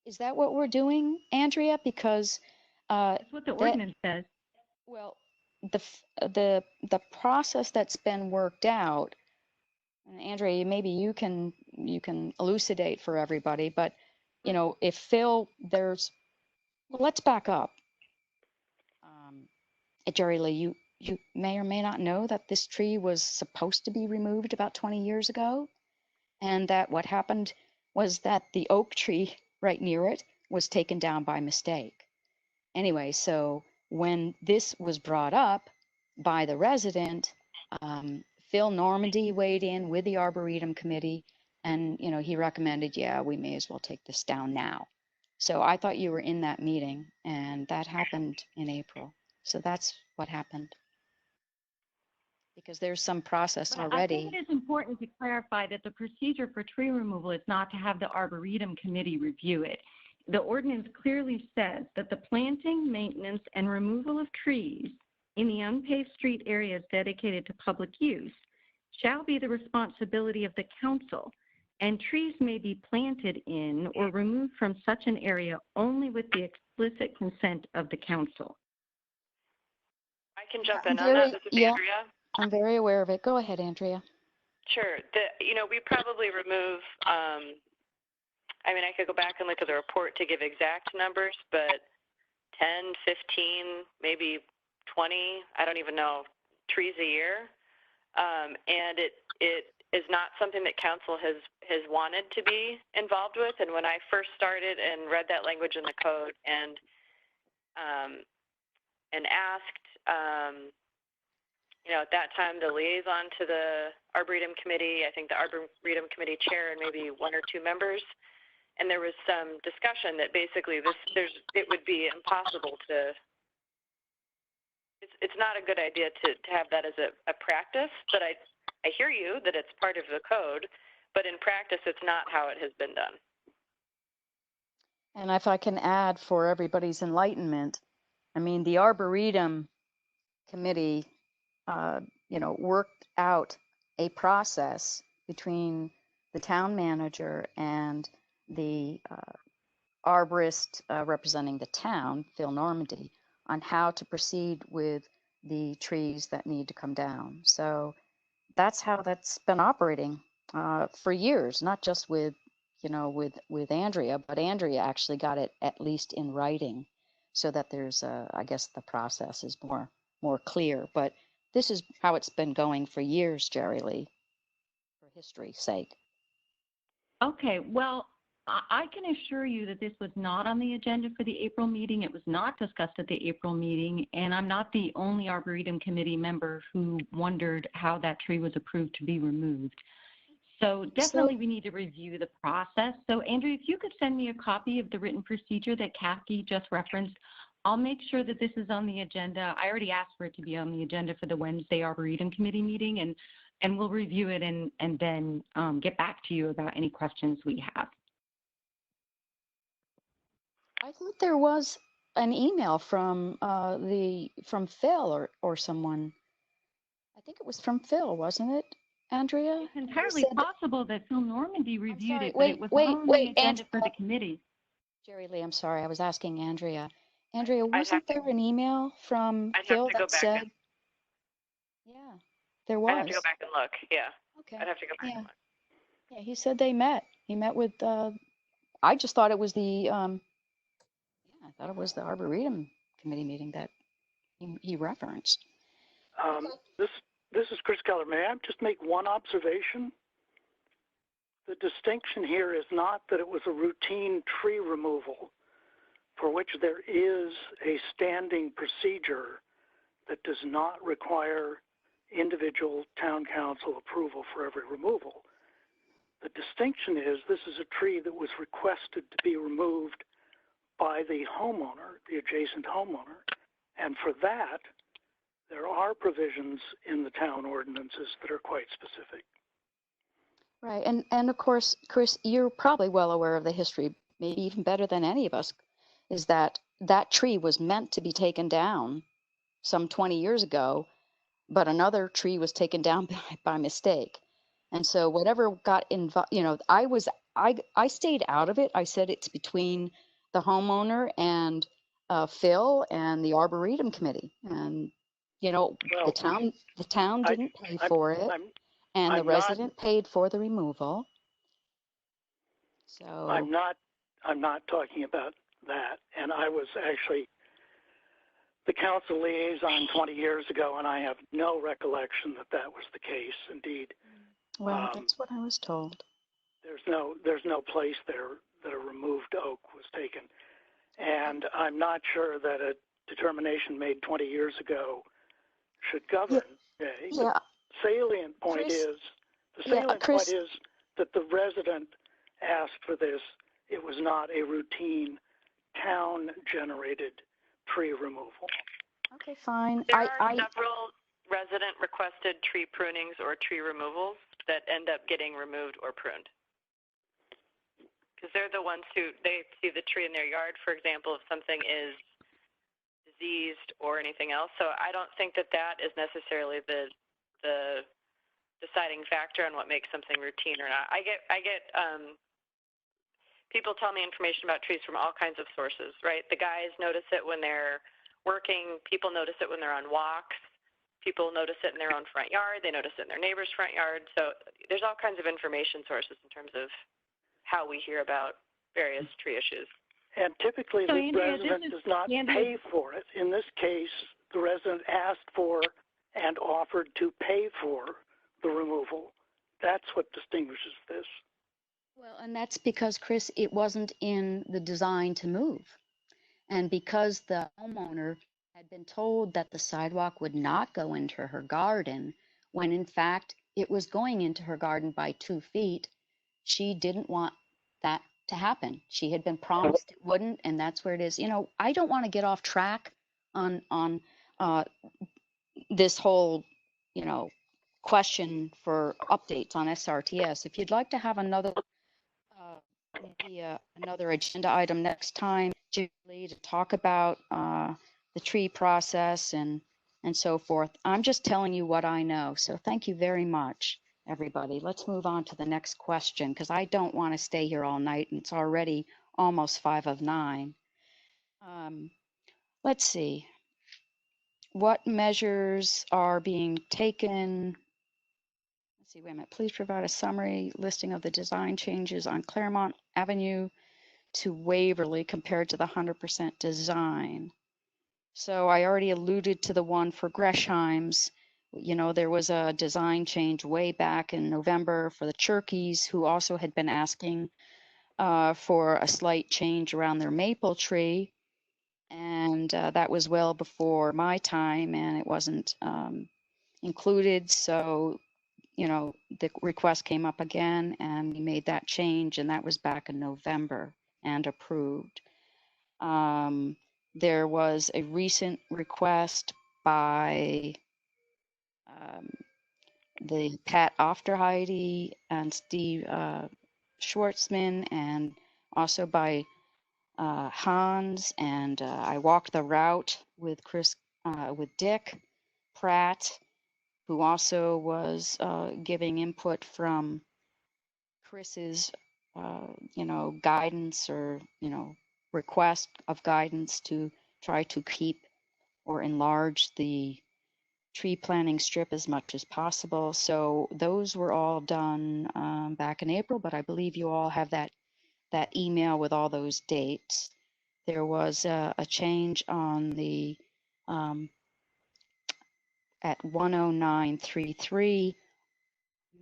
Is that what we're doing, Andrea? Because That's what the ordinance says. well, the process that's been worked out, and Andrea, maybe you can elucidate for everybody, but you know, if Phil, well, let's back up. Jerry Lee, you may or may not know that this tree was supposed to be removed about 20 years ago, and that what happened was that the oak tree right near it was taken down by mistake. Anyway, so when this was brought up by the resident, Phil Normandy weighed in with the Arboretum Committee, and you know, he recommended, yeah, we may as well take this down now. So I thought you were in that meeting, and that happened in April. So that's what happened. Because there's some process But I already. think it is important to clarify that the procedure for tree removal is not to have the Arboretum Committee review it. The ordinance clearly says that the planting, maintenance, and removal of trees in the unpaved street areas dedicated to public use shall be the responsibility of the council, and trees may be planted in or removed from such an area only with the explicit consent of the council. I can jump in on that. This is Andrea. I'm very aware of it. Go ahead, Andrea. Sure. We probably remove, I mean, I could go back and look at the report to give exact numbers, but 10, 15, maybe 20, I don't even know, trees a year. And it is not something that council has wanted to be involved with. And when I first started and read that language in the code and asked, at that time, the liaison to the Arboretum Committee, I think the Arboretum Committee chair and maybe one or two members, and there was some discussion that basically it would be impossible to. It's not a good idea to have that as a practice, but I hear you that it's part of the code, but in practice, it's not how it has been done. And if I can add for everybody's enlightenment, I mean, the Arboretum Committee, worked out a process between the town manager and the arborist representing the town, Phil Normandy, on how to proceed with the trees that need to come down. So that's how that's been operating for years, not just with Andrea, but Andrea actually got it at least in writing so that there's I guess the process is more clear. But this is how it's been going for years, Jerry Lee, for history's sake. Okay, well, I can assure you that this was not on the agenda for the April meeting. It was not discussed at the April meeting, and I'm not the only Arboretum Committee member who wondered how that tree was approved to be removed. So definitely we need to review the process. So Andrea, if you could send me a copy of the written procedure that Kathy just referenced, I'll make sure that this is on the agenda. I already asked for it to be on the agenda for the Wednesday Arboretum Committee meeting, and we'll review it and then get back to you about any questions we have. I thought there was an email from Phil or someone. I think it was from Phil, wasn't it, Andrea? It's entirely possible that Phil Normandy reviewed it, but Wait, it was wait, not on wait, the agenda for the committee. Jerry Lee, I'm sorry, I was asking Andrea. Andrea, wasn't there an email from Phil that said? Yeah, there was. I'd have to go back and look. Yeah. Okay. I'd have to go back and look. Yeah, he said they met. He met with. I just thought it was thought it was the Arboretum Committee meeting that he referenced. This is Chris Keller. May I just make one observation? The distinction here is not that it was a routine tree removal for which there is a standing procedure that does not require individual town council approval for every removal. The distinction is this is a tree that was requested to be removed by the homeowner, the adjacent homeowner, and for that, there are provisions in the town ordinances that are quite specific. Right, and of course, Chris, you're probably well aware of the history, maybe even better than any of us, is that that tree was meant to be taken down some 20 years ago, but another tree was taken down by mistake. And so whatever got involved, I stayed out of it. I said it's between the homeowner and Phil and the Arboretum Committee. And, well, the town didn't pay for it, and the resident paid for the removal. So I'm not talking about that. And I was actually the council liaison 20 years ago, and I have no recollection that was the case. Indeed. Well, that's what I was told. There's no place there that a removed oak was taken, and I'm not sure that a determination made 20 years ago should govern. Okay? Yeah. The salient point is that the resident asked for this. It was not a routine town-generated tree removal. Okay, fine. There are several resident-requested tree prunings or tree removals that end up getting removed or pruned. Because they're the ones they see the tree in their yard, for example, if something is diseased or anything else. So I don't think that is necessarily the deciding factor on what makes something routine or not. I get people tell me information about trees from all kinds of sources, right? The guys notice it when they're working. People notice it when they're on walks. People notice it in their own front yard. They notice it in their neighbor's front yard. So there's all kinds of information sources in terms of how we hear about various tree issues. And typically the resident does not pay for it. In this case, the resident asked for and offered to pay for the removal. That's what distinguishes this. Well, and that's because, Chris, it wasn't in the design to move. And because the homeowner had been told that the sidewalk would not go into her garden, when in fact it was going into her garden by 2 feet, she didn't want that to happen. She had been promised it wouldn't, and that's where it is. I don't want to get off track on this whole, question for updates on SRTS. If you'd like to have another another agenda item next time, Julie, to talk about the tree process and so forth. I'm just telling you what I know. So thank you very much, everybody. Let's move on to the next question because I don't want to stay here all night and it's already almost 5 of 9. Let's see. What measures are being taken? Let's see, wait a minute. Please provide a summary listing of the design changes on Claremont Avenue to Waverly compared to the 100% design. So I already alluded to the one for Gresheim's. There was a design change way back in November for the Cherkeys, who also had been asking for a slight change around their maple tree. And that was well before my time, and it wasn't included. So, the request came up again, and we made that change, and that was back in November and approved. There was a recent request by the Pat Ofterheide and Steve Schwartzman, and also by Hans, and I walked the route with with Dick Pratt, who also was giving input from Chris's, guidance or, request of guidance to try to keep or enlarge the tree planting strip as much as possible. So those were all done back in April, but I believe you all have that email with all those dates. there was a change on the at 10933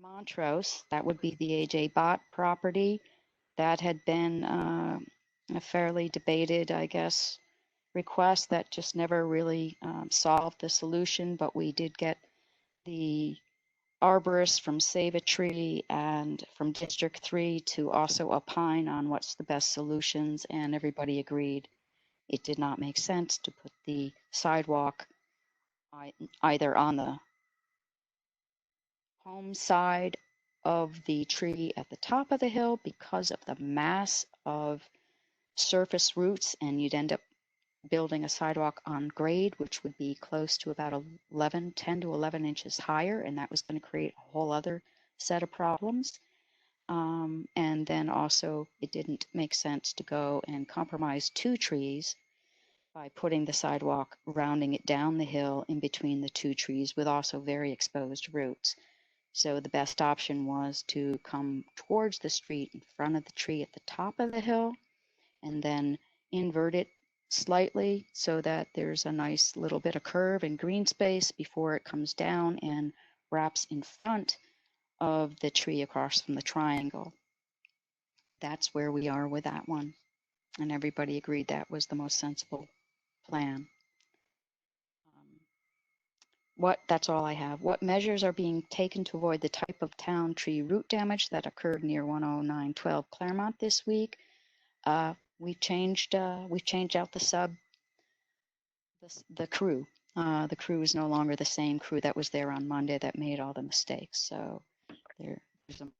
Montrose. That would be the AJ Bott property. That had been a fairly debated, I guess, request that just never really solved the solution, but we did get the arborist from Save a Tree and from District 3 to also opine on what's the best solutions, and everybody agreed it did not make sense to put the sidewalk either on the home side of the tree at the top of the hill because of the mass of surface roots, and you'd end up building a sidewalk on grade, which would be close to about 10 to 11 inches higher, and that was going to create a whole other set of problems. And then also, it didn't make sense to go and compromise 2 trees by putting the sidewalk, rounding it down the hill in between the 2 trees with also very exposed roots. So the best option was to come towards the street in front of the tree at the top of the hill and then invert it slightly so that there's a nice little bit of curve and green space before it comes down and wraps in front of the tree across from the triangle. That's where we are with that one. And everybody agreed that was the most sensible plan. That's all I have. What measures are being taken to avoid the type of town tree root damage that occurred near 10912 Claremont this week? We've changed out the crew. The crew is no longer the same crew that was there on Monday that made all the mistakes. So there's a more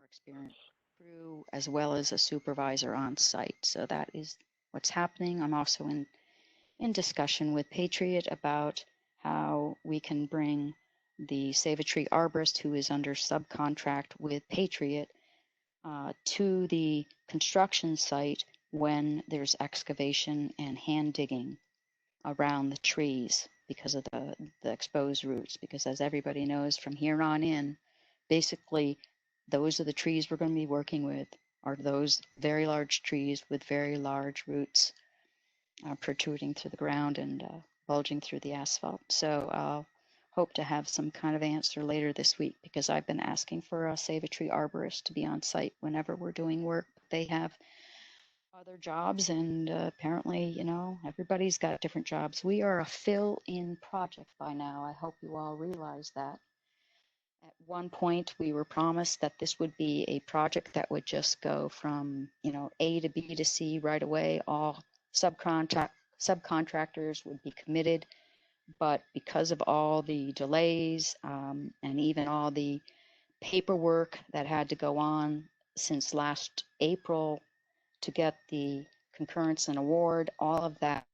experienced crew as well as a supervisor on site. So that is what's happening. I'm also in discussion with Patriot about how we can bring the Save a Tree arborist, who is under subcontract with Patriot, to the construction site when there's excavation and hand digging around the trees because of the exposed roots. Because as everybody knows, from here on in, basically, those are the trees we're going to be working with, are those very large trees with very large roots protruding through the ground and bulging through the asphalt. So I'll hope to have some kind of answer later this week, because I've been asking for a Save a Tree arborist to be on site whenever we're doing work. They have other jobs, and apparently, everybody's got different jobs. We are a fill-in project by now. I hope you all realize that. At one point, we were promised that this would be a project that would just go from, A to B to C right away. All subcontractors would be committed, but because of all the delays and even all the paperwork that had to go on since last April to get the concurrence and award, all of that,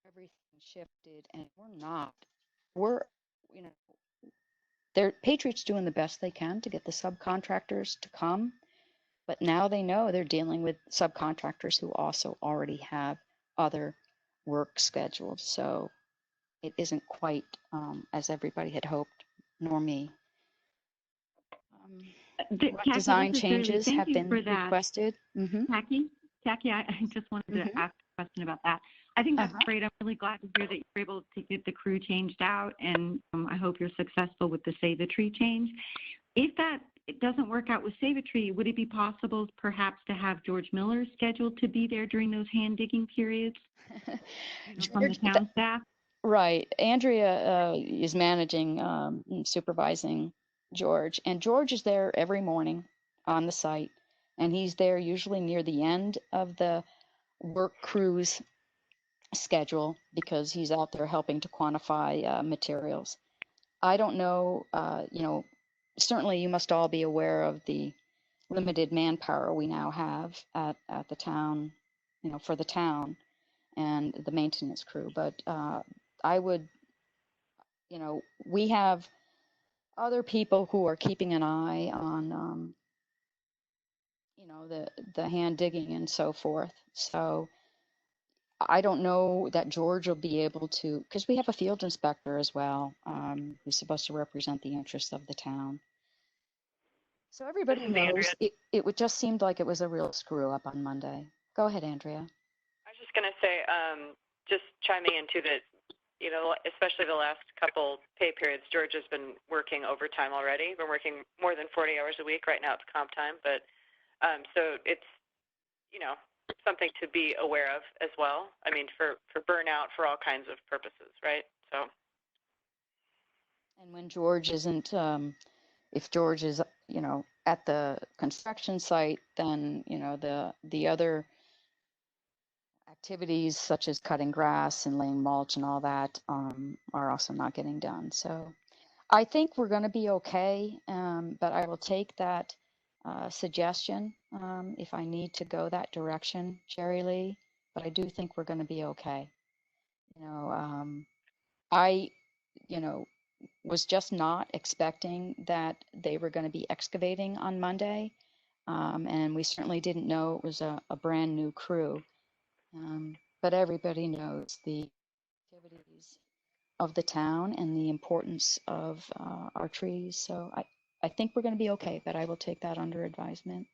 everything shifted, and we're, Patriots doing the best they can to get the subcontractors to come, but now they know they're dealing with subcontractors who also already have other work scheduled. So it isn't quite as everybody had hoped, nor me. Jackie, design changes thank have you been for that. requested. Jackie, I just wanted to ask a question about that. I think that's great. I'm really glad to hear that you're able to get the crew changed out, and I hope you're successful with the Save a Tree change. If it doesn't work out with Save a Tree, would it be possible perhaps to have George Miller scheduled to be there during those hand digging periods from the town staff? Right. Andrea is managing and supervising George, and George is there every morning on the site, and he's there usually near the end of the work crew's schedule because he's out there helping to quantify materials. I don't know, certainly you must all be aware of the limited manpower we now have at the town, for the town and the maintenance crew. But I would, we have other people who are keeping an eye on, the hand digging and so forth. So I don't know that George will be able to, because we have a field inspector as well, who's supposed to represent the interests of the town. So everybody knows it just seemed like it was a real screw up on Monday. Go ahead, Andrea. I was just going to say, just chiming into that, you know, especially the last couple pay periods, George has been working overtime already. Been working more than 40 hours a week. Right now it's comp time, but so it's, you know, something to be aware of as well. I mean, for burnout, for all kinds of purposes, right? So. And when George isn't, if George is, you know, at the construction site, then, you know, the other activities such as cutting grass and laying mulch and all that are also not getting done. So I think we're going to be okay, but I will take that suggestion if I need to go that direction, Jerry Lee. But I do think we're going to be okay. You know, I, you know, was just not expecting that they were going to be excavating on Monday. And we certainly didn't know it was a brand new crew. But everybody knows the activities of the town and the importance of our trees. So I think we're going to be okay, but I will take that under advisement.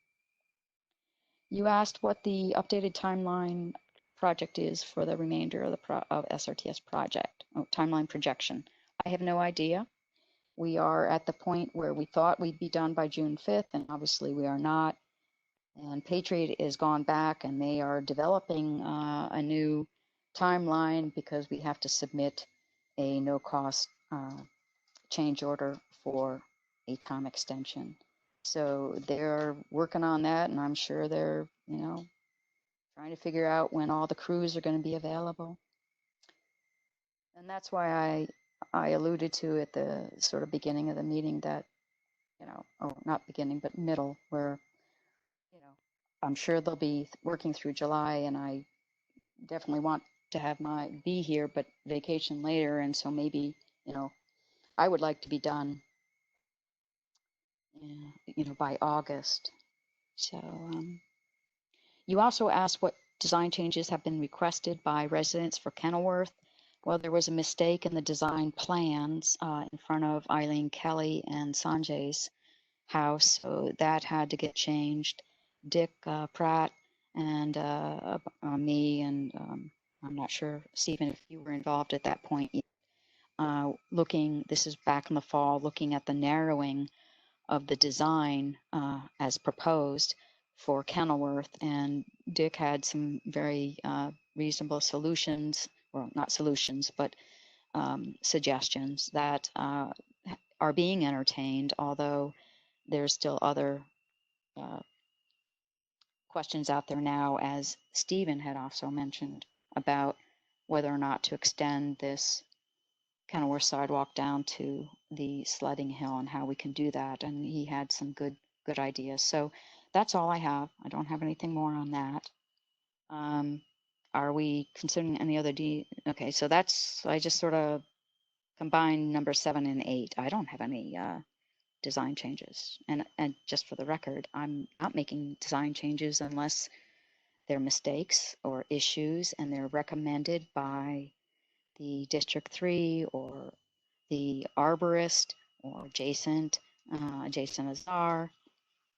You asked what the updated timeline project is for the remainder of the of SRTS project, timeline projection. I have no idea. We are at the point where we thought we'd be done by June 5th, and obviously we are not. And Patriot has gone back and they are developing a new timeline because we have to submit a no-cost change order for a time extension. So they're working on that, and I'm sure they're, you know, trying to figure out when all the crews are going to be available. And that's why I alluded to at the sort of beginning of the meeting that, you know, or not beginning, but middle, where, you know, I'm sure they'll be working through July, and I definitely want to have my be here, but vacation later, and so maybe, you know, I would like to be done, you know, by August. So you also asked what design changes have been requested by residents for Kenilworth. Well, there was a mistake in the design plans in front of Eileen Kelly and Sanjay's house, so that had to get changed. Dick Pratt and me and I'm not sure, Stephen, if you were involved at that point, looking, this is back in the fall, looking at the narrowing of the design as proposed for Kenilworth, and Dick had some very reasonable solutions, well, not solutions, but suggestions that are being entertained, although there's still other questions out there now, as Stephen had also mentioned, about whether or not to extend this Kenilworth sidewalk down to the sledding hill and how we can do that. And he had some good ideas. So that's all I have. I don't have anything more on that. Are we considering any other Okay, so that's, I just sort of combined number 7 and 8. I don't have any design changes. And just for the record, I'm not making design changes unless they're mistakes or issues and they're recommended by the District 3 or the arborist or Jason Azar,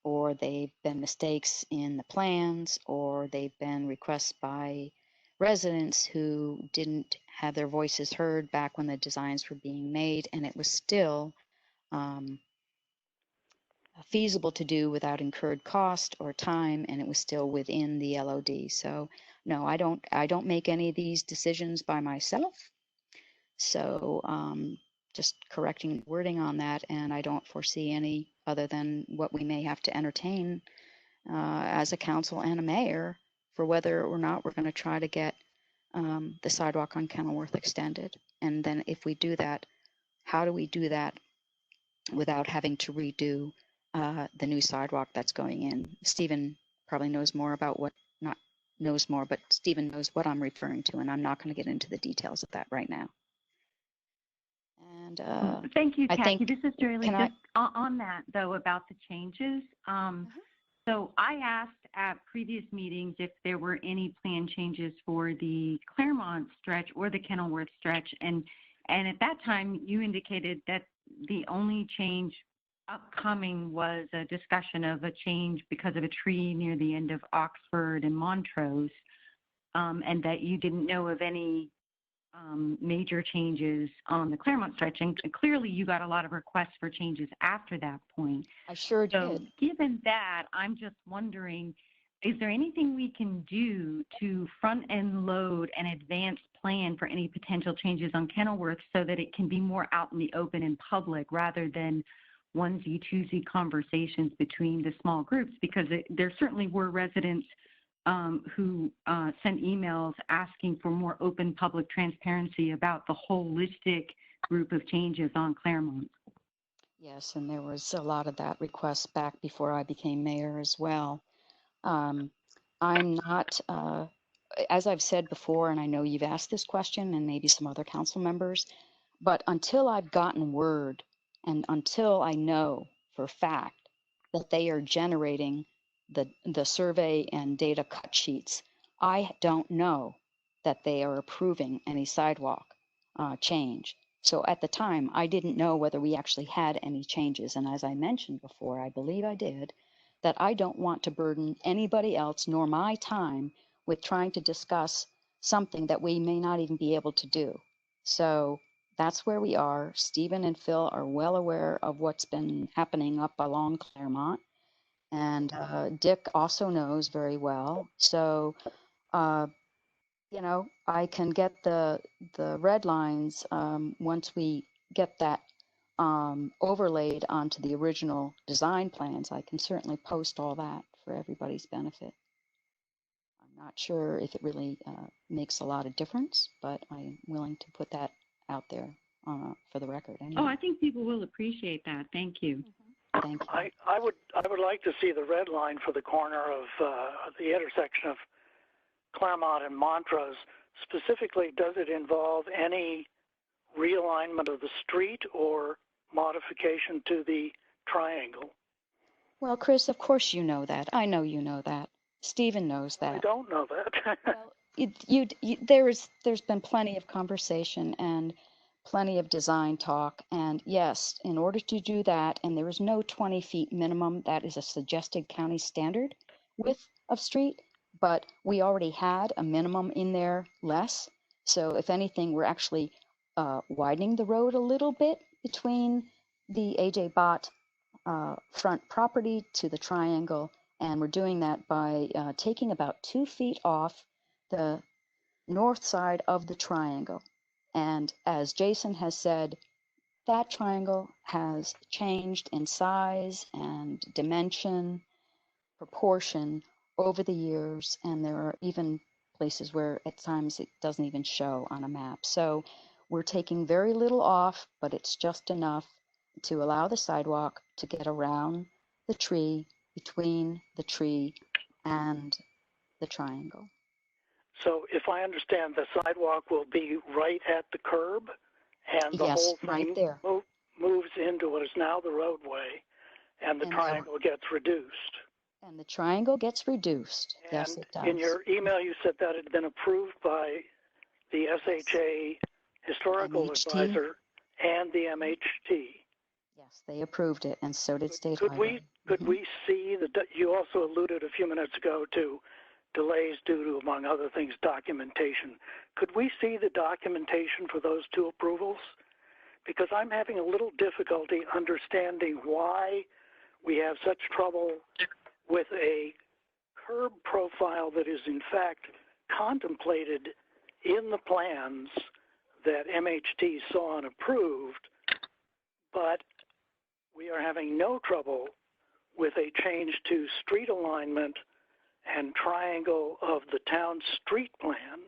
or they've been mistakes in the plans, or they've been requests by residents who didn't have their voices heard back when the designs were being made, and it was still feasible to do without incurred cost or time, and it was still within the LOD. So no, I don't make any of these decisions by myself. So just correcting wording on that, and I don't foresee any other than what we may have to entertain as a council and a mayor for whether or not we're going to try to get the sidewalk on Kenilworth extended. And then if we do that, how do we do that without having to redo the new sidewalk that's going in? Stephen probably knows more about what, not knows more, but Stephen knows what I'm referring to, and I'm not going to get into the details of that right now. And thank you, I Kathy. think, This is Jerry Lee. Just on that, though, about the changes. So I asked at previous meetings if there were any plan changes for the Claremont stretch or the Kenilworth stretch, and at that time you indicated that the only change upcoming was a discussion of a change because of a tree near the end of Oxford and Montrose. and that you didn't know of any major changes on the Claremont stretch. And clearly you got a lot of requests for changes after that point. I sure So did. given that, I'm just wondering, is there anything we can do to front end load an advanced plan for any potential changes on Kenilworth so that it can be more out in the open and public rather than onesie twosie conversations between the small groups? Because there certainly were residents who sent emails asking for more open public transparency about the holistic group of changes on Claremont. Yes, and there was a lot of that request back before I became mayor as well. I'm not, as I've said before, and I know you've asked this question and maybe some other council members, but until I've gotten word and until I know for a fact that they are generating the survey and data cut sheets, I don't know that they are approving any sidewalk change. So at the time, I didn't know whether we actually had any changes. And as I mentioned before, I believe I did, that I don't want to burden anybody else nor my time with trying to discuss something that we may not even be able to do. So that's where we are. Stephen and Phil are well aware of what's been happening up along Claremont. And Dick also knows very well. So, you know, I can get the red lines once we get that overlaid onto the original design plans. I can certainly post all that for everybody's benefit. I'm not sure if it really makes a lot of difference, but I'm willing to put that out there for the record. Anyway. Oh, I think people will appreciate that. Thank you. Thank you. I would like to see the red line for the corner of the intersection of Claremont and Montrose. Specifically, does it involve any realignment of the street or modification to the triangle? Well, Chris, of course you know that. I know you know that. Stephen knows that. I don't know that. Well, there's been plenty of conversation and plenty of design talk. And yes, in order to do that, and there is no 20 feet minimum, that is a suggested county standard width of street, but we already had a minimum in there less. So if anything, we're actually widening the road a little bit between the AJ Bott front property to the triangle. And we're doing that by taking about 2 feet off the north side of the triangle. And as Jason has said, that triangle has changed in size and dimension, proportion over the years. And there are even places where at times it doesn't even show on a map. So we're taking very little off, but it's just enough to allow the sidewalk to get around the tree, between the tree and the triangle. So if I understand, the sidewalk will be right at the curb, and the Yes, whole thing right there. moves into what is now the roadway, and the triangle gets reduced. And the triangle gets reduced. And yes, it does. in your email, you said that had been approved by the SHA Historical MHT. Advisor and the MHT. Yes, they approved it, and so did State Highway. Could we see you also alluded a few minutes ago to delays due to, among other things, documentation. Could we see the documentation for those two approvals? Because I'm having a little difficulty understanding why we have such trouble with a curb profile that is in fact contemplated in the plans that MHT saw and approved, but we are having no trouble with a change to street alignment and triangle of the town street plan,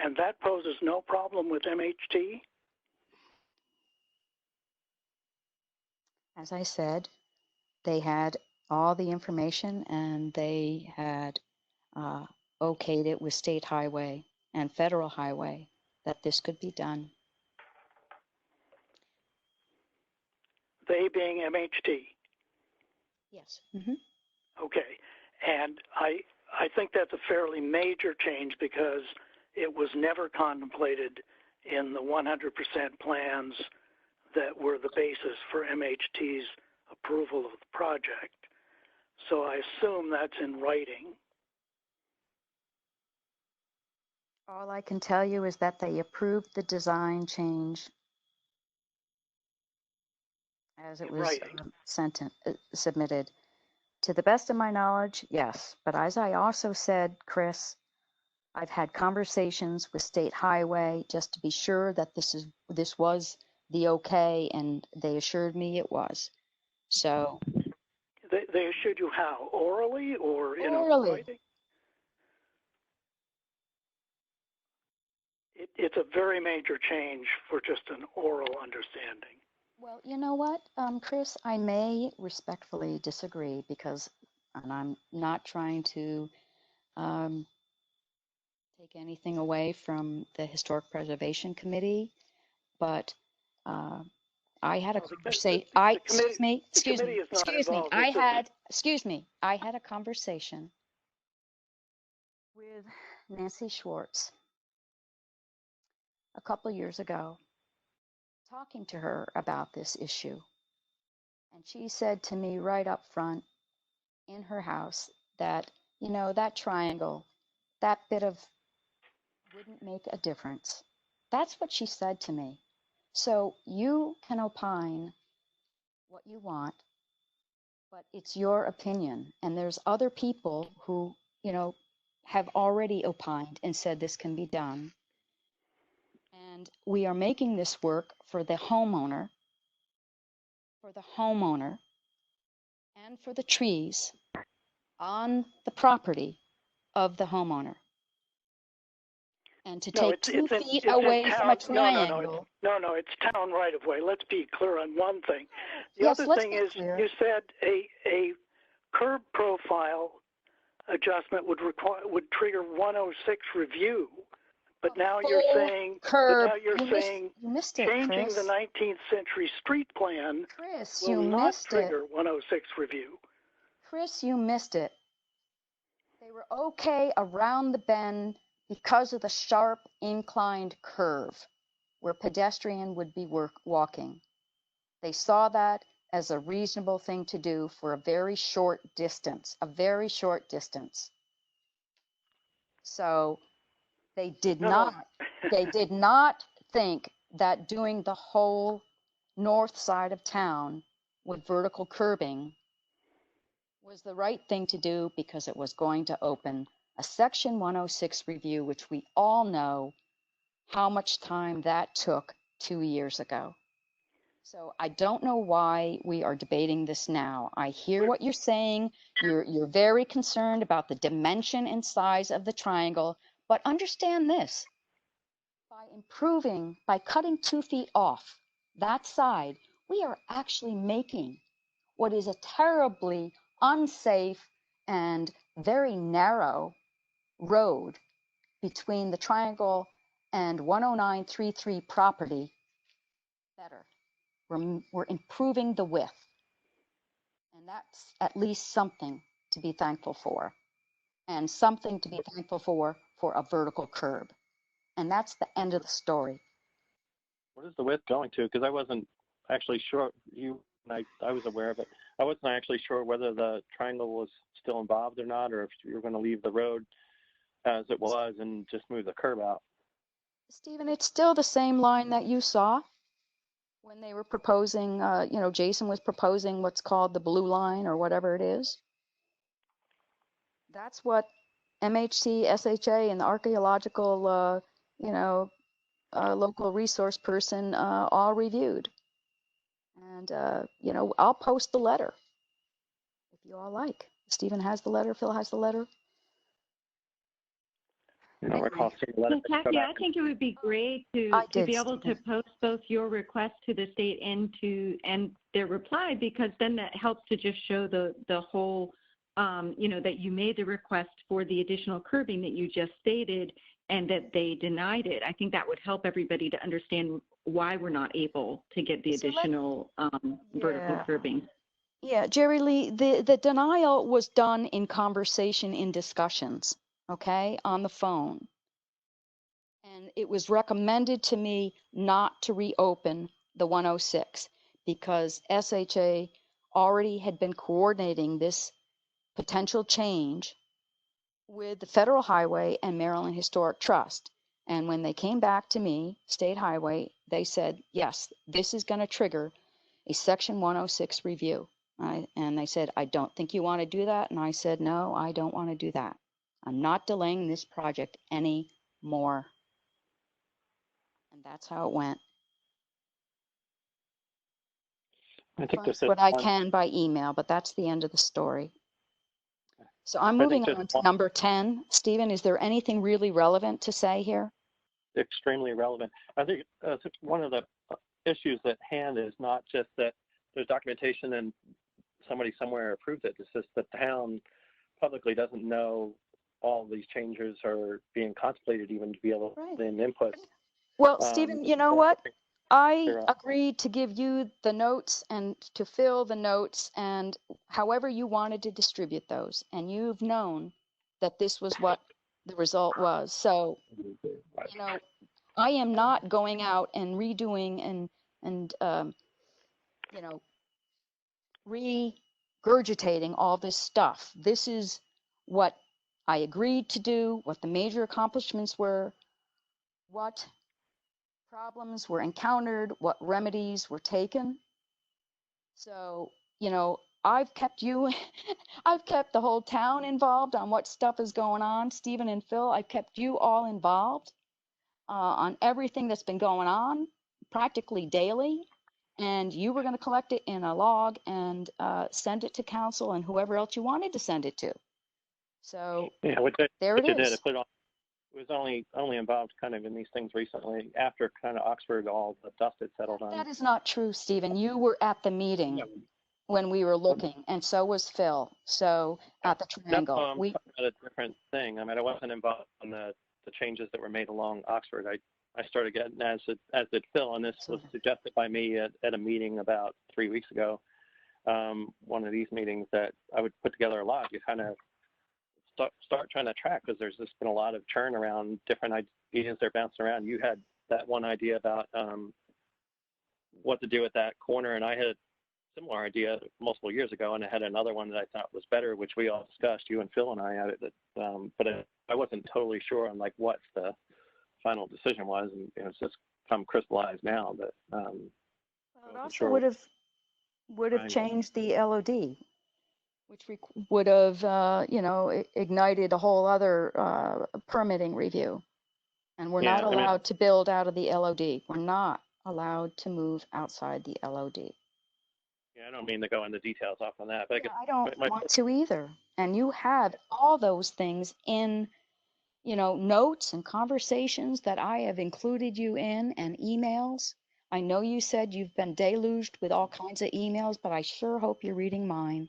and that poses no problem with MHT? As I said, they had all the information and they had okayed it with State Highway and Federal Highway that this could be done. They being MHT? Yes. Mm-hmm. Okay. And I think that's a fairly major change because it was never contemplated in the 100% plans that were the basis for MHT's approval of the project. So I assume that's in writing. All I can tell you is that they approved the design change as it In was writing. submitted. To the best of my knowledge, yes. But as I also said, Chris, I've had conversations with State Highway just to be sure that this was the okay, and they assured me it was. So They issued you how? Orally or in orally. writing? It's a very major change for just an oral understanding. Well, you know what, Chris, I may respectfully disagree because, and I'm not trying to um, take anything away from the Historic Preservation Committee, but I had a Well, conversation. the committee is not Excuse me. involved. I had a conversation with Nancy Schwartz a couple years ago, talking to her about this issue. And she said to me right up front in her house that, that triangle, that bit of wouldn't make a difference. That's what she said to me. So you can opine what you want, but it's your opinion. And there's other people who, have already opined and said this can be done. And we are making this work for the homeowner, and for the trees on the property of the homeowner. And to take 2 feet away from a triangle. No, it's town right of way. Let's be clear on one thing. The Yes, other let's thing be is, clear. you said a curb profile adjustment would trigger 106 review, but now you're saying You missed it, changing Chris. the 19th century street plan Chris, will you not missed trigger it. 106 review. Chris, you missed it. They were okay around the bend because of the sharp inclined curve where pedestrian would be walking. They saw that as a reasonable thing to do for a very short distance. So they did not think that doing the whole north side of town with vertical curbing was the right thing to do because it was going to open a Section 106 review, which we all know how much time that took 2 years ago. So I don't know why we are debating this now. I hear what you're saying. You're very concerned about the dimension and size of the triangle, but understand this. By cutting 2 feet off that side, we are actually making what is a terribly unsafe and very narrow road between the triangle and 10933 property better. We're improving the width. And that's at least something to be thankful for. And something to be thankful for a vertical curb. And that's the end of the story. What is the width going to? Because I wasn't actually sure. I was aware of it. I wasn't actually sure whether the triangle was still involved or not, or if you were going to leave the road as it was and just move the curb out. Stephen, it's still the same line that you saw when they were proposing, Jason was proposing what's called the blue line or whatever it is. That's what MHC, SHA, and the archaeological, local resource person all reviewed. And, I'll post the letter if you all like. Stephen has the letter, Phil has the letter. I don't recall seeing the letter. Kathy, I think it would be great to be able to post both your request to the state and their reply, because then that helps to just show the whole, that you made the request for the additional curbing that you just stated and that they denied it. I think that would help everybody to understand why we're not able to get the additional vertical curbing. Yeah, Jerry Lee, the denial was done in conversation, in discussions, okay, on the phone. And it was recommended to me not to reopen the 106 because SHA already had been coordinating this potential change with the Federal Highway and Maryland Historic Trust. And when they came back to me, State Highway, they said, yes, this is going to trigger a Section 106 review. And they said, I don't think you want to do that. And I said, no, I don't want to do that. I'm not delaying this project any more. And that's how it went. I think That's there's what just I one can by email, but that's the end of the story. So I'm I think moving just on to one number 10. Stephen, is there anything really relevant to say here? extremely relevant. I think one of the issues at hand is not just that there's documentation and somebody somewhere approved it. It's just the town publicly doesn't know all these changes are being contemplated even to be able to Right. put in input. Well, Stephen, you know That's what? the thing. I Sure. agreed to give you the notes and to fill the notes and however you wanted to distribute those. And you've known that this was what the result was. So, you know, I am not going out and redoing and you know, regurgitating all this stuff. This is what I agreed to do, what the major accomplishments were, what problems were encountered, what remedies were taken. So, you know, I've kept you, I've kept the whole town involved on what stuff is going on. Stephen and Phil, I've kept you all involved on everything that's been going on practically daily. And you were going to collect it in a log and send it to council and whoever else you wanted to send it to. So Yeah, there which it it did. is. It was only involved kind of in these things recently after kind of Oxford, all the dust had settled on. That is not true, Stephen. You were at the meeting when we were looking, and so was Phil. So at the No, Triangle, I'm talking about a different thing. I mean, I wasn't involved in the changes that were made along Oxford. I started getting, as did Phil, and this was suggested by me at a meeting about 3 weeks ago. One of these meetings that I would put together a log. You kind of start trying to track, because there's just been a lot of churn around different ideas that are bouncing around. You had that one idea about what to do at that corner, and I had a similar idea multiple years ago, and I had another one that I thought was better, which we all discussed, you and Phil and I had it, but I wasn't totally sure on like what the final decision was, and it's just come crystallized now that well, it also sure. would have changed the LOD, which would have ignited a whole other permitting review. And we're not allowed to build out of the LOD. We're not allowed to move outside the LOD. Yeah, I don't mean to go into details off on that, but I don't want to either. And you had all those things in, notes and conversations that I have included you in, and emails. I know you said you've been deluged with all kinds of emails, but I sure hope you're reading mine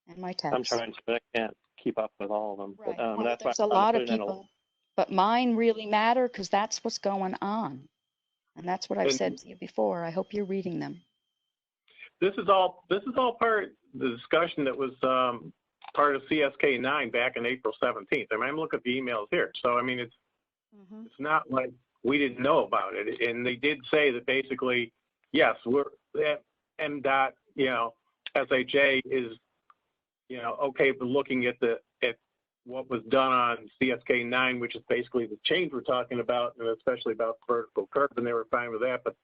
and my texts. I'm trying to, but I can't keep up with all of them. Right. But Well, that's there's why a lot of people, but mine really matter because that's what's going on. And that's what I've said to you before. I hope you're reading them. This is all part of the discussion that was part of CSK 9 back in April 17th. I mean, I'm looking at the emails here. So, I mean, it's not like we didn't know about it. And they did say that basically, yes, we're MDOT, SHA is, okay for looking at what was done on CSK 9, which is basically the change we're talking about, and especially about vertical curve, and they were fine with that, but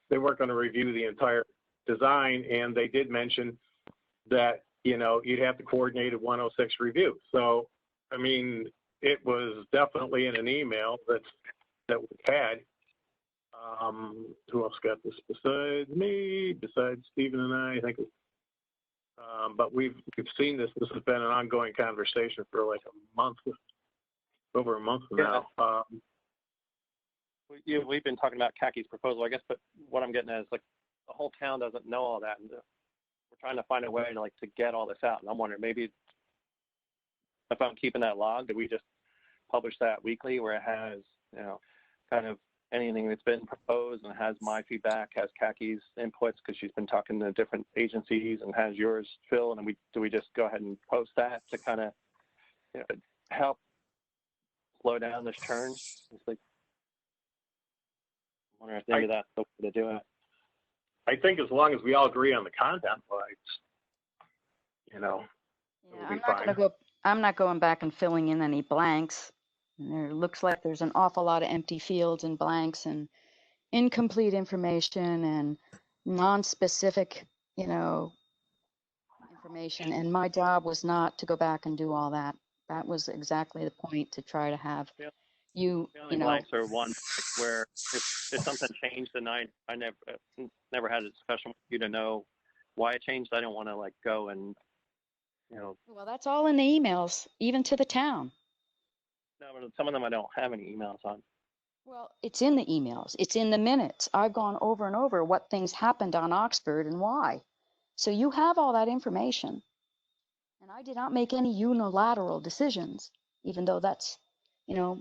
they weren't going to review the entire design, and they did mention that, you'd have to coordinate a 106 review. So, I mean, it was definitely in an email that we had. Who else got this besides me, besides Stephen and I think. But we've seen this. This has been an ongoing conversation for like a month, over a month now. We've been talking about Kaki's proposal, I guess, but what I'm getting at is like the whole town doesn't know all that, and we're trying to find a way to get all this out. And I'm wondering, maybe if I'm keeping that log, do we just publish that weekly, where it has kind of anything that's been proposed and has my feedback, has Kaki's inputs, because she's been talking to different agencies, and has yours, Phil, and do we just go ahead and post that to kind of help slow down this churn? It's like, I wonder if maybe that's the way to do it. I think as long as we all agree on the content, I'm not going back and filling in any blanks. And there looks like there's an awful lot of empty fields and blanks and incomplete information and non-specific, information. And my job was not to go back and do all that. That was exactly the point, to try to have Yeah. you, The only blanks are ones like where if something changed and I never had a discussion with you to know why it changed. I don't want to like go and Well, that's all in the emails, even to the town. no, but some of them I don't have any emails on. Well, it's in the emails. It's in the minutes. I've gone over and over what things happened on Oxford and why. So you have all that information. And I did not make any unilateral decisions, even though that's,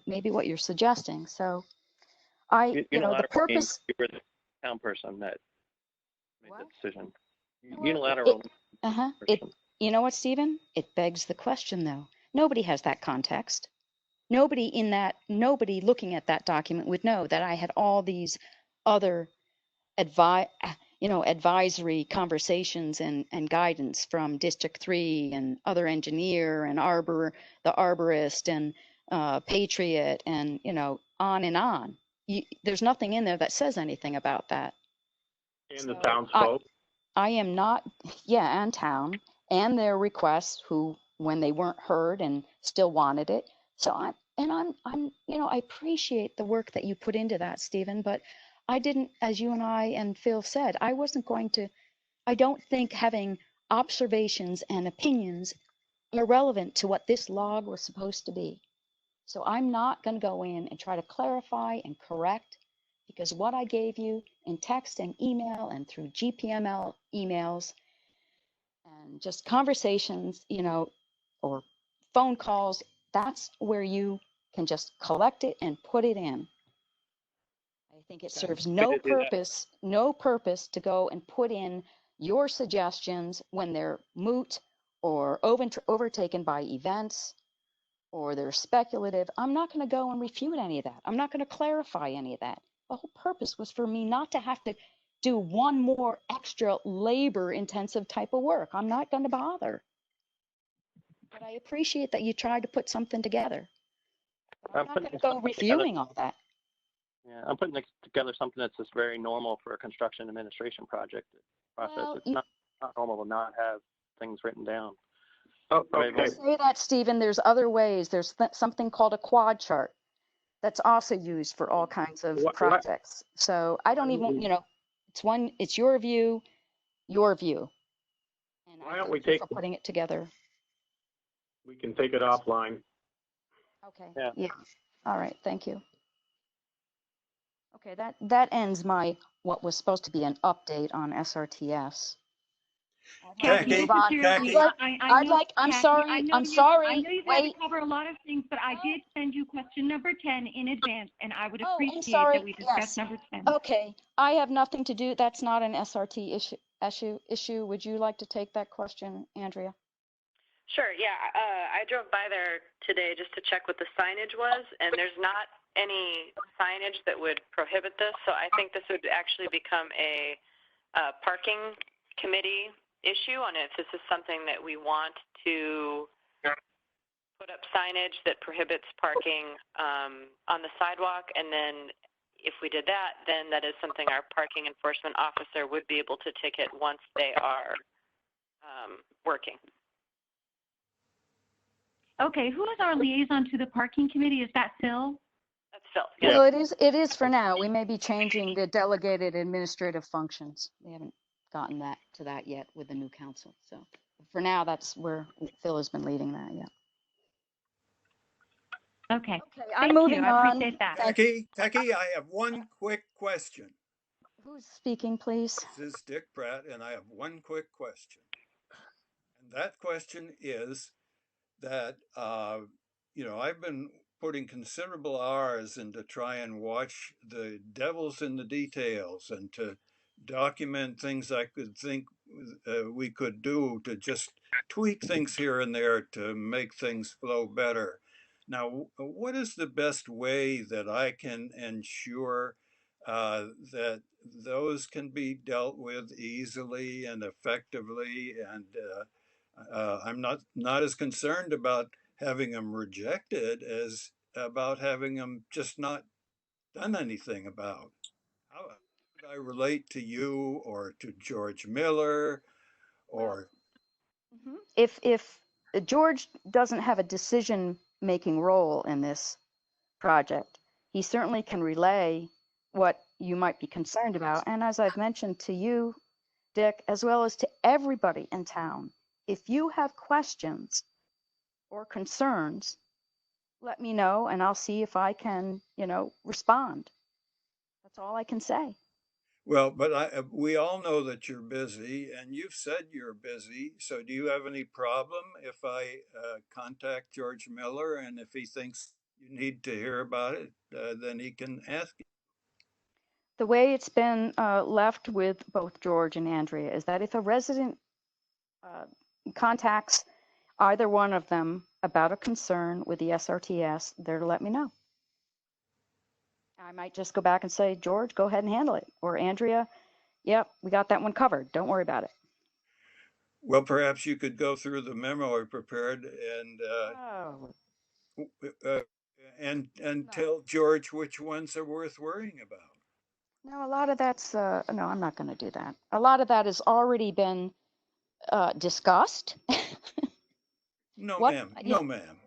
maybe what you're suggesting. So the Unilateral means purpose. you were the town person that made What? the decision. Well, Unilateral. You know what, Stephen? It begs the question, though. Nobody has that context. Nobody looking at that document would know that I had all these other advisory conversations and guidance from District 3 and other engineer and the arborist and Patriot and, on and on. There's nothing in there that says anything about that. And the townsfolk. I am not, and town, and their requests when they weren't heard and still wanted it. So I appreciate the work that you put into that, Stephen, but I didn't, as you and I and Phil said, I don't think having observations and opinions are relevant to what this log was supposed to be. So I'm not going to go in and try to clarify and correct, because what I gave you in text and email and through GPML emails and just conversations, or phone calls, that's where you can just collect it and put it in. I think it serves no purpose to go and put in your suggestions when they're moot or overtaken by events or they're speculative. I'm not going to go and refute any of that. I'm not going to clarify any of that. The whole purpose was for me not to have to do one more extra labor intensive type of work. I'm not going to bother. But I appreciate that you tried to put something together. But I'm not going to go reviewing all that. Yeah, I'm putting together something that's just very normal for a construction administration project process. Well, it's not normal to not have things written down. Oh, okay. I say that, Stephen. There's other ways. There's something called a quad chart that's also used for all kinds of projects. So I don't even, it's your view. And why don't we take for putting it together. We can take it offline. Okay. Yeah. All right. Thank you. Okay. That ends what was supposed to be an update on SRTS. Jackie, I'm sorry. I know you've had Wait. to cover a lot of things, but I did send you question number 10 in advance, and I would appreciate that we discuss number 10. Okay. I have nothing to do. That's not an SRT issue. Would you like to take that question, Andrea? Sure. Yeah. I drove by there today just to check what the signage was, and there's not any signage that would prohibit this. So I think this would actually become a parking committee issue on if this is something that we want to put up signage that prohibits parking on the sidewalk, and then if we did that, then that is something our parking enforcement officer would be able to ticket once they are working. Okay, who is our liaison to the parking committee? Is that Phil? That's Phil. Yeah. Well, it is for now. We may be changing the delegated administrative functions. We haven't gotten to that yet with the new council. So for now, that's where Phil has been leading that. Yeah. Okay. I'm moving on. I appreciate that. Jackie, I have one quick question. Who's speaking, please? This is Dick Pratt, and I have one quick question. And that question is that, I've been putting considerable hours into try and watch the devils in the details and to document things I could think we could do to just tweak things here and there to make things flow better. Now, what is the best way that I can ensure that those can be dealt with easily and effectively? And I'm not as concerned about having them rejected as about having them just not done anything about? How would I relate to you or to George Miller Well, or? if George doesn't have a decision-making role in this project, he certainly can relay what you might be concerned about. And as I've mentioned to you, Dick, as well as to everybody in town, if you have questions or concerns, let me know and I'll see if I can, respond. That's all I can say. Well, but we all know that you're busy, and you've said you're busy. So, do you have any problem if I contact George Miller, and if he thinks you need to hear about it, then he can ask you? The way it's been left with both George and Andrea is that if a resident contacts either one of them about a concern with the SRTS, they're to let me know. I might just go back and say, George, go ahead and handle it. Or Andrea, yep, we got that one covered. Don't worry about it. Well, perhaps you could go through the memo I prepared Oh, uh, and tell George which ones are worth worrying about. no, a lot of that's, no, I'm not going to do that. A lot of that has already been discussed. No, What? ma'am. No, ma'am.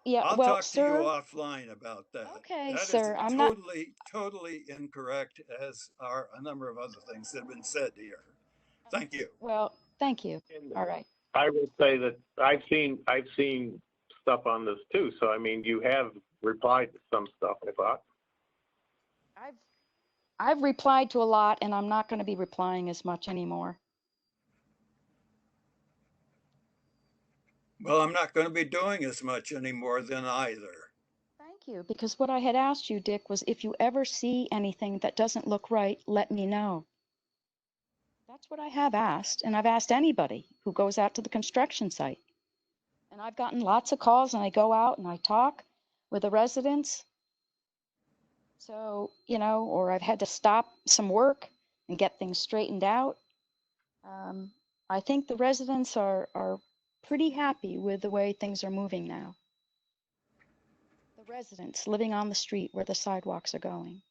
Yeah, I'll well, talk to you sir. offline about that. Okay, That is sir, I'm not. totally incorrect, as are a number of other things that have been said here. Thank you. Well, thank you. All right. I would say that I've seen stuff on this too. So I mean, you have replied to some stuff, I thought. I've replied to a lot, and I'm not going to be replying as much anymore. Well, I'm not going to be doing as much anymore then either. Thank you, because what I had asked you, Dick, was if you ever see anything that doesn't look right, let me know. That's what I have asked, and I've asked anybody who goes out to the construction site. And I've gotten lots of calls, and I go out and I talk with the residents. So, or I've had to stop some work and get things straightened out. I think the residents are pretty happy with the way things are moving now. The residents living on the street where the sidewalks are going.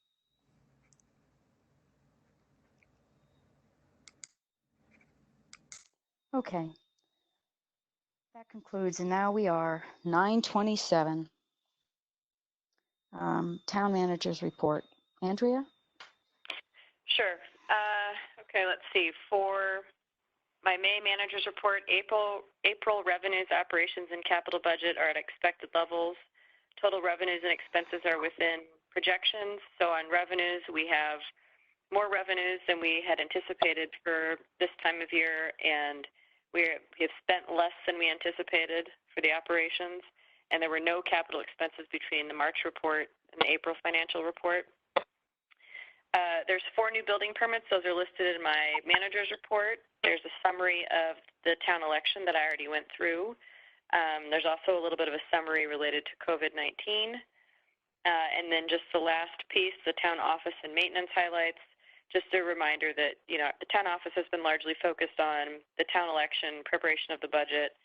Okay. That concludes, and now we are 9:27. Town manager's report. Andrea? Sure. Okay, let's see. For my May manager's report, April revenues, operations, and capital budget are at expected levels. Total revenues and expenses are within projections. So on revenues, we have more revenues than we had anticipated for this time of year, and we have spent less than we anticipated for the operations, and there were no capital expenses between the March report and the April financial report. There's 4 new building permits. Those are listed in my manager's report. There's a summary of the town election that I already went through. There's also a little bit of a summary related to COVID-19. And then just the last piece, the town office and maintenance highlights. Just a reminder that, the town office has been largely focused on the town election, preparation of the budget,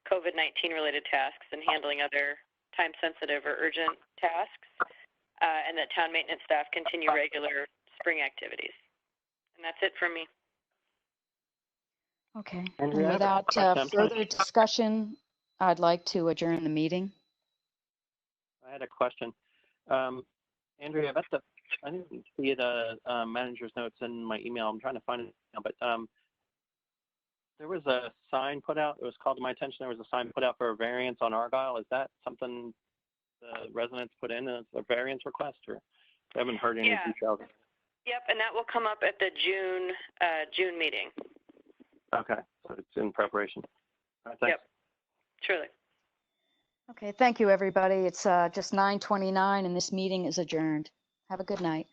COVID-19 related tasks, and handling other time-sensitive or urgent tasks. And that town maintenance staff continue regular spring activities. And that's it from me. Okay. Andrea, And I have a without question. further discussion, I'd like to adjourn the meeting. I had a question. Andrea, I didn't see the manager's notes in my email. I'm trying to find it now, but there was a sign put out. It was called to my attention. There was a sign put out for a variance on Argyle. Is that something the residents put in as a variance request, or I haven't heard any details? Yep, and that will come up at the June meeting. Okay, so it's in preparation. All right, thanks. Yep, surely. Okay, thank you, everybody. It's just 9:29, and this meeting is adjourned. Have a good night.